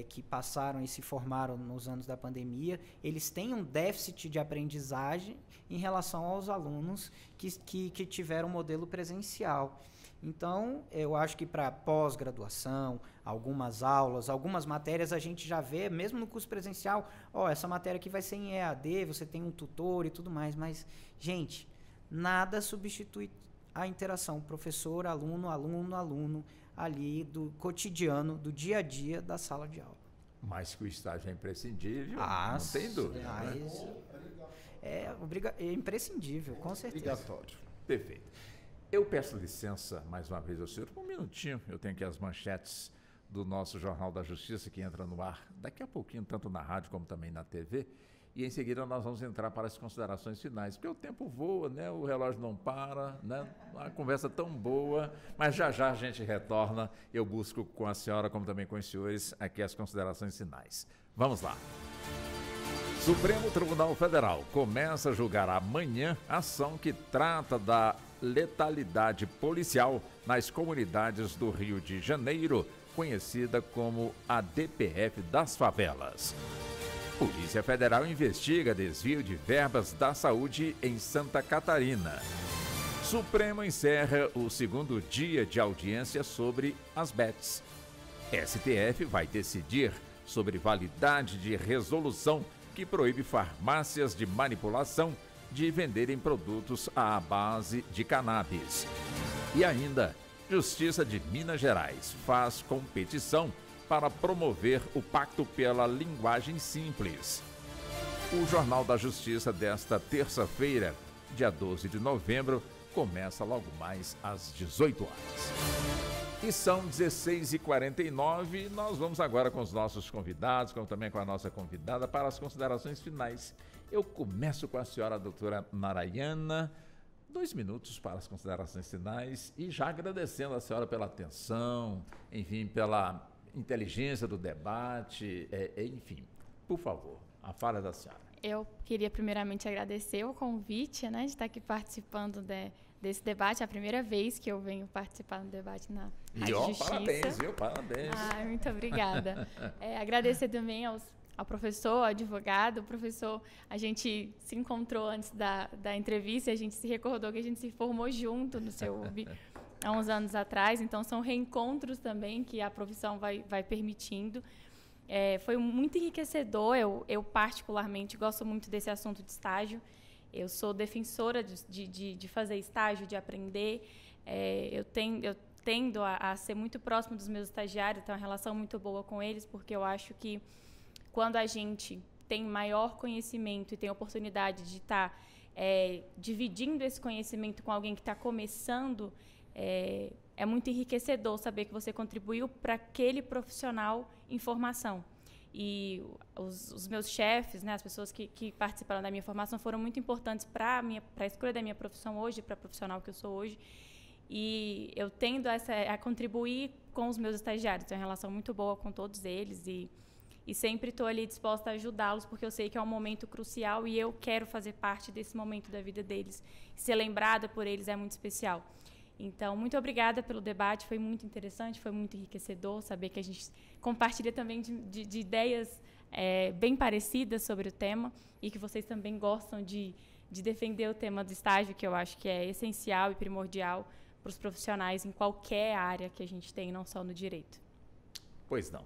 Speaker 5: que passaram e se formaram nos anos da pandemia, eles têm um déficit de aprendizagem em relação aos alunos que tiveram modelo presencial. Então, eu acho que para pós-graduação, algumas aulas, algumas matérias a gente já vê, mesmo no curso presencial, essa matéria aqui vai ser em EAD, você tem um tutor e tudo mais, mas, gente, nada substitui a interação professor-aluno, aluno-aluno, ali do cotidiano, do dia a dia da sala de aula.
Speaker 3: Mas que o estágio é imprescindível, não tem dúvida.
Speaker 5: É imprescindível, com certeza.
Speaker 6: Obrigatório.
Speaker 3: Perfeito. Eu peço licença mais uma vez ao senhor, um minutinho, eu tenho aqui as manchetes do nosso Jornal da Justiça que entra no ar daqui a pouquinho, tanto na rádio como também na TV. E em seguida nós vamos entrar para as considerações finais, porque o tempo voa, né? O relógio não para, né? Uma conversa tão boa, mas já a gente retorna. Eu busco com a senhora, como também com os senhores, aqui as considerações finais. Vamos lá. Supremo Tribunal Federal começa a julgar amanhã a ação que trata da letalidade policial nas comunidades do Rio de Janeiro, conhecida como a DPF das favelas. Polícia Federal investiga desvio de verbas da saúde em Santa Catarina. Supremo encerra o segundo dia de audiência sobre as bets. STF vai decidir sobre validade de resolução que proíbe farmácias de manipulação de venderem produtos à base de cannabis. E ainda, Justiça de Minas Gerais faz competição para promover o Pacto pela Linguagem Simples. O Jornal da Justiça desta terça-feira, dia 12 de novembro, começa logo mais às 18 horas. E são 16h49, nós vamos agora com os nossos convidados, como também com a nossa convidada, para as considerações finais. Eu começo com a senhora doutora Narayana, 2 minutos para as considerações finais, e já agradecendo a senhora pela atenção, enfim, pela inteligência do debate, enfim, por favor, a fala da senhora.
Speaker 4: Eu queria primeiramente agradecer o convite, né, de estar aqui participando desse debate, é a primeira vez que eu venho participar do debate na Rádio Justiça.
Speaker 3: Parabéns, viu? Parabéns.
Speaker 4: Muito obrigada. Agradecer também ao professor, ao advogado. O professor, a gente se encontrou antes da entrevista, a gente se recordou que a gente se formou junto no CEUB há uns anos atrás, então são reencontros também que a profissão vai permitindo. Foi muito enriquecedor, eu particularmente gosto muito desse assunto de estágio, Eu sou defensora de fazer estágio, de aprender. Eu tendo a ser muito próximo dos meus estagiários, ter uma relação muito boa com eles, porque eu acho que quando a gente tem maior conhecimento e tem a oportunidade de estar dividindo esse conhecimento com alguém que está começando, é muito enriquecedor saber que você contribuiu para aquele profissional em formação. E os meus chefes, né, as pessoas que participaram da minha formação foram muito importantes para a escolha da minha profissão hoje, para a profissional que eu sou hoje. E eu tendo a contribuir com os meus estagiários, tenho uma relação muito boa com todos eles e sempre estou ali disposta a ajudá-los, porque eu sei que é um momento crucial e eu quero fazer parte desse momento da vida deles. Ser lembrada por eles é muito especial. Então, muito obrigada pelo debate, foi muito interessante, foi muito enriquecedor saber que a gente compartilha também de ideias bem parecidas sobre o tema e que vocês também gostam de defender o tema do estágio, que eu acho que é essencial e primordial para os profissionais em qualquer área que a gente tem, não só no direito.
Speaker 3: Pois não.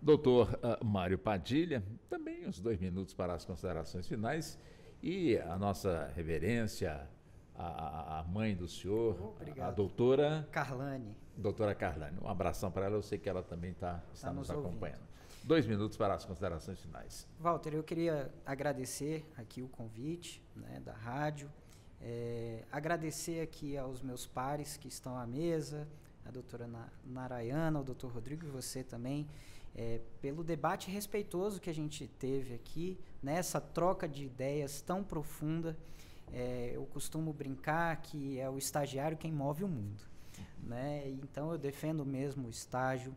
Speaker 3: Doutor Mário Padilha, também uns 2 minutos para as considerações finais e a nossa reverência, a mãe do senhor, a doutora
Speaker 5: Carlane.
Speaker 3: Doutora Carlane, um abração para ela, eu sei que ela também está nos acompanhando. 2 minutos para as considerações finais.
Speaker 5: Walter, eu queria agradecer aqui o convite, né, da rádio, agradecer aqui aos meus pares que estão à mesa, a doutora Narayana, o doutor Rodrigo e você também, pelo debate respeitoso que a gente teve aqui, nessa troca de ideias tão profunda. Eu costumo brincar que é o estagiário quem move o mundo, né? Então eu defendo mesmo o estágio,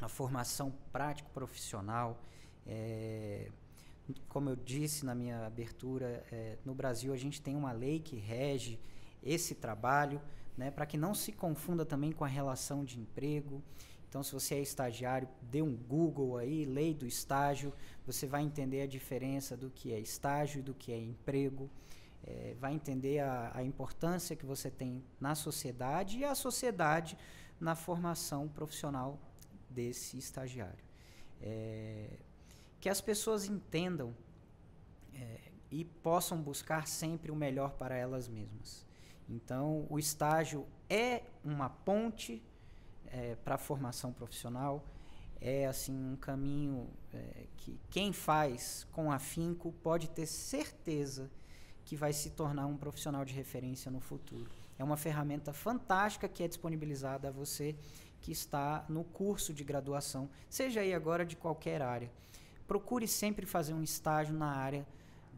Speaker 5: a formação prático-profissional. Como eu disse na minha abertura, no Brasil a gente tem uma lei que rege esse trabalho, né, para que não se confunda também com a relação de emprego. Então, se você é estagiário, dê um Google aí, lei do estágio, você vai entender a diferença do que é estágio e do que é emprego. Vai entender a importância que você tem na sociedade e a sociedade na formação profissional desse estagiário. Que as pessoas entendam e possam buscar sempre o melhor para elas mesmas. Então, o estágio é uma ponte para a formação profissional, é assim um caminho que quem faz com afinco pode ter certeza que vai se tornar um profissional de referência no futuro. É uma ferramenta fantástica que é disponibilizada a você que está no curso de graduação, seja aí agora de qualquer área. Procure sempre fazer um estágio na área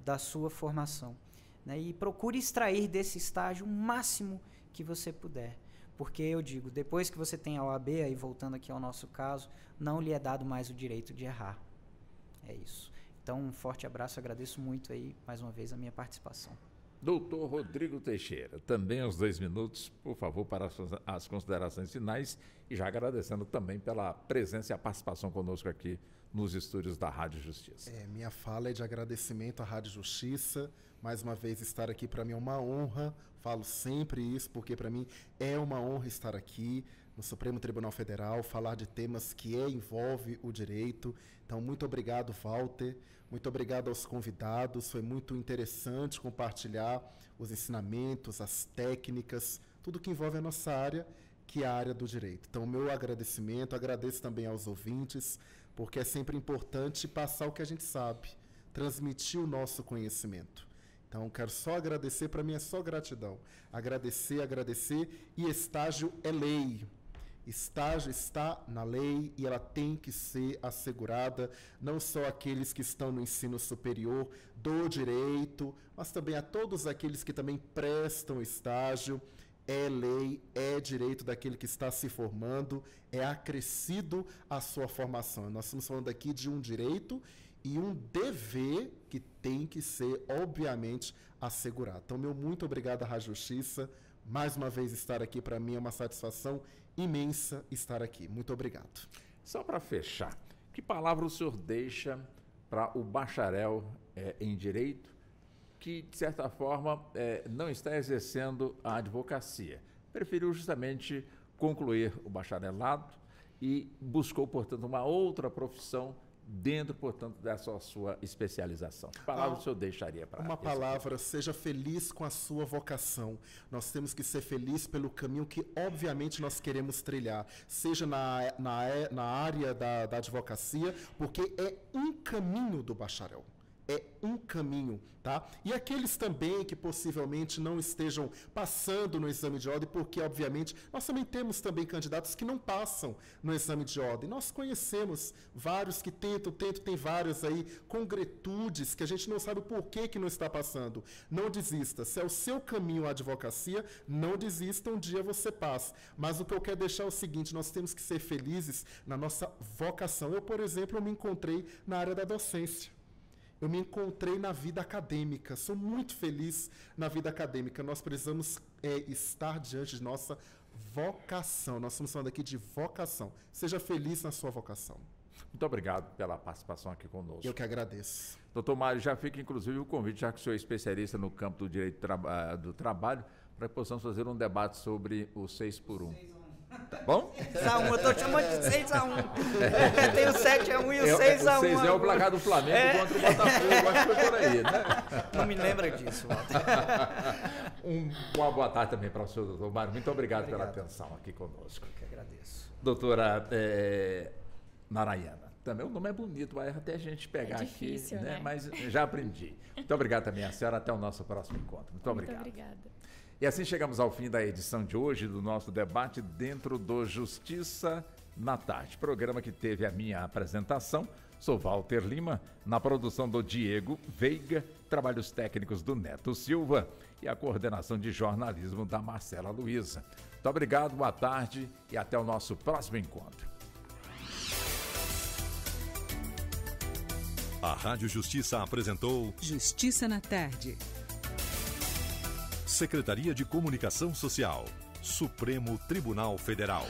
Speaker 5: da sua formação, né? E procure extrair desse estágio o máximo que você puder. Porque eu digo, depois que você tem a OAB, aí voltando aqui ao nosso caso, não lhe é dado mais o direito de errar. É isso. Então, um forte abraço, agradeço muito aí, mais uma vez, a minha participação.
Speaker 3: Doutor Rodrigo Teixeira, também os 2 minutos, por favor, para as considerações finais e já agradecendo também pela presença e a participação conosco aqui nos estúdios da Rádio Justiça.
Speaker 6: Minha fala é de agradecimento à Rádio Justiça, mais uma vez estar aqui para mim é uma honra, falo sempre isso, porque para mim é uma honra estar aqui no Supremo Tribunal Federal, falar de temas que envolve o direito. Então, muito obrigado, Walter, muito obrigado aos convidados, foi muito interessante compartilhar os ensinamentos, as técnicas, tudo que envolve a nossa área, que é a área do direito. Então, meu agradecimento, agradeço também aos ouvintes, porque é sempre importante passar o que a gente sabe, transmitir o nosso conhecimento. Então, quero só agradecer, para mim é só gratidão. Agradecer, e estágio é lei. Estágio está na lei e ela tem que ser assegurada, não só àqueles que estão no ensino superior do direito, mas também a todos aqueles que também prestam estágio. É lei, é direito daquele que está se formando, é acrescido à sua formação. Nós estamos falando aqui de um direito e um dever que tem que ser, obviamente, assegurado. Então, meu muito obrigado à Rádio Justiça. Mais uma vez estar aqui, para mim, é uma satisfação imensa estar aqui. Muito obrigado.
Speaker 3: Só para fechar, que palavra o senhor deixa para o bacharel em Direito que, de certa forma, não está exercendo a advocacia? Preferiu justamente concluir o bacharelado e buscou, portanto, uma outra profissão dentro, portanto, dessa sua especialização. Que palavra o senhor deixaria para
Speaker 6: uma palavra, seja feliz com a sua vocação. Nós temos que ser felizes pelo caminho que, obviamente, nós queremos trilhar, seja na área da advocacia, porque é um caminho do bacharel. É um caminho, tá? E aqueles também que possivelmente não estejam passando no exame de ordem, porque, obviamente, nós também temos também candidatos que não passam no exame de ordem. Nós conhecemos vários que tentam, tem vários aí congretudes que a gente não sabe o porquê que não está passando. Não desista. Se é o seu caminho a advocacia, não desista, um dia você passa. Mas o que eu quero deixar é o seguinte, nós temos que ser felizes na nossa vocação. Eu, por exemplo, me encontrei na área da docência. Eu me encontrei na vida acadêmica, sou muito feliz na vida acadêmica. Nós precisamos estar diante de nossa vocação. Nós estamos falando aqui de vocação. Seja feliz na sua vocação.
Speaker 3: Muito obrigado pela participação aqui conosco.
Speaker 6: Eu que agradeço.
Speaker 3: Doutor Mário, já fica inclusive o convite, já que o senhor é especialista no campo do direito do trabalho, para que possamos fazer um debate sobre o 6x1. Tá bom?
Speaker 5: 6x1, eu estou chamando de 6x1. Tem o 7x1 e o 6x1.
Speaker 3: O 6 é o placar do Flamengo contra o Botafogo, acho que foi por aí, né?
Speaker 5: Não me lembra disso, Walter.
Speaker 3: Uma boa tarde também para o senhor, doutor Mário. Muito obrigado pela atenção aqui conosco.
Speaker 5: Eu que agradeço.
Speaker 3: Doutora Narayana. Também o nome é bonito, vai até a gente pegar
Speaker 4: difícil,
Speaker 3: aqui, né?
Speaker 4: Né?
Speaker 3: Mas já aprendi. Muito obrigado também a senhora. Até o nosso próximo encontro. Muito obrigado.
Speaker 4: Muito obrigada.
Speaker 3: E assim chegamos ao fim da edição de hoje do nosso debate dentro do Justiça na Tarde. Programa que teve a minha apresentação. Sou Walter Lima, na produção do Diego Veiga, trabalhos técnicos do Neto Silva e a coordenação de jornalismo da Marcela Luiza. Muito obrigado, boa tarde e até o nosso próximo encontro.
Speaker 1: A Rádio Justiça apresentou
Speaker 2: Justiça na Tarde.
Speaker 1: Secretaria de Comunicação Social, Supremo Tribunal Federal.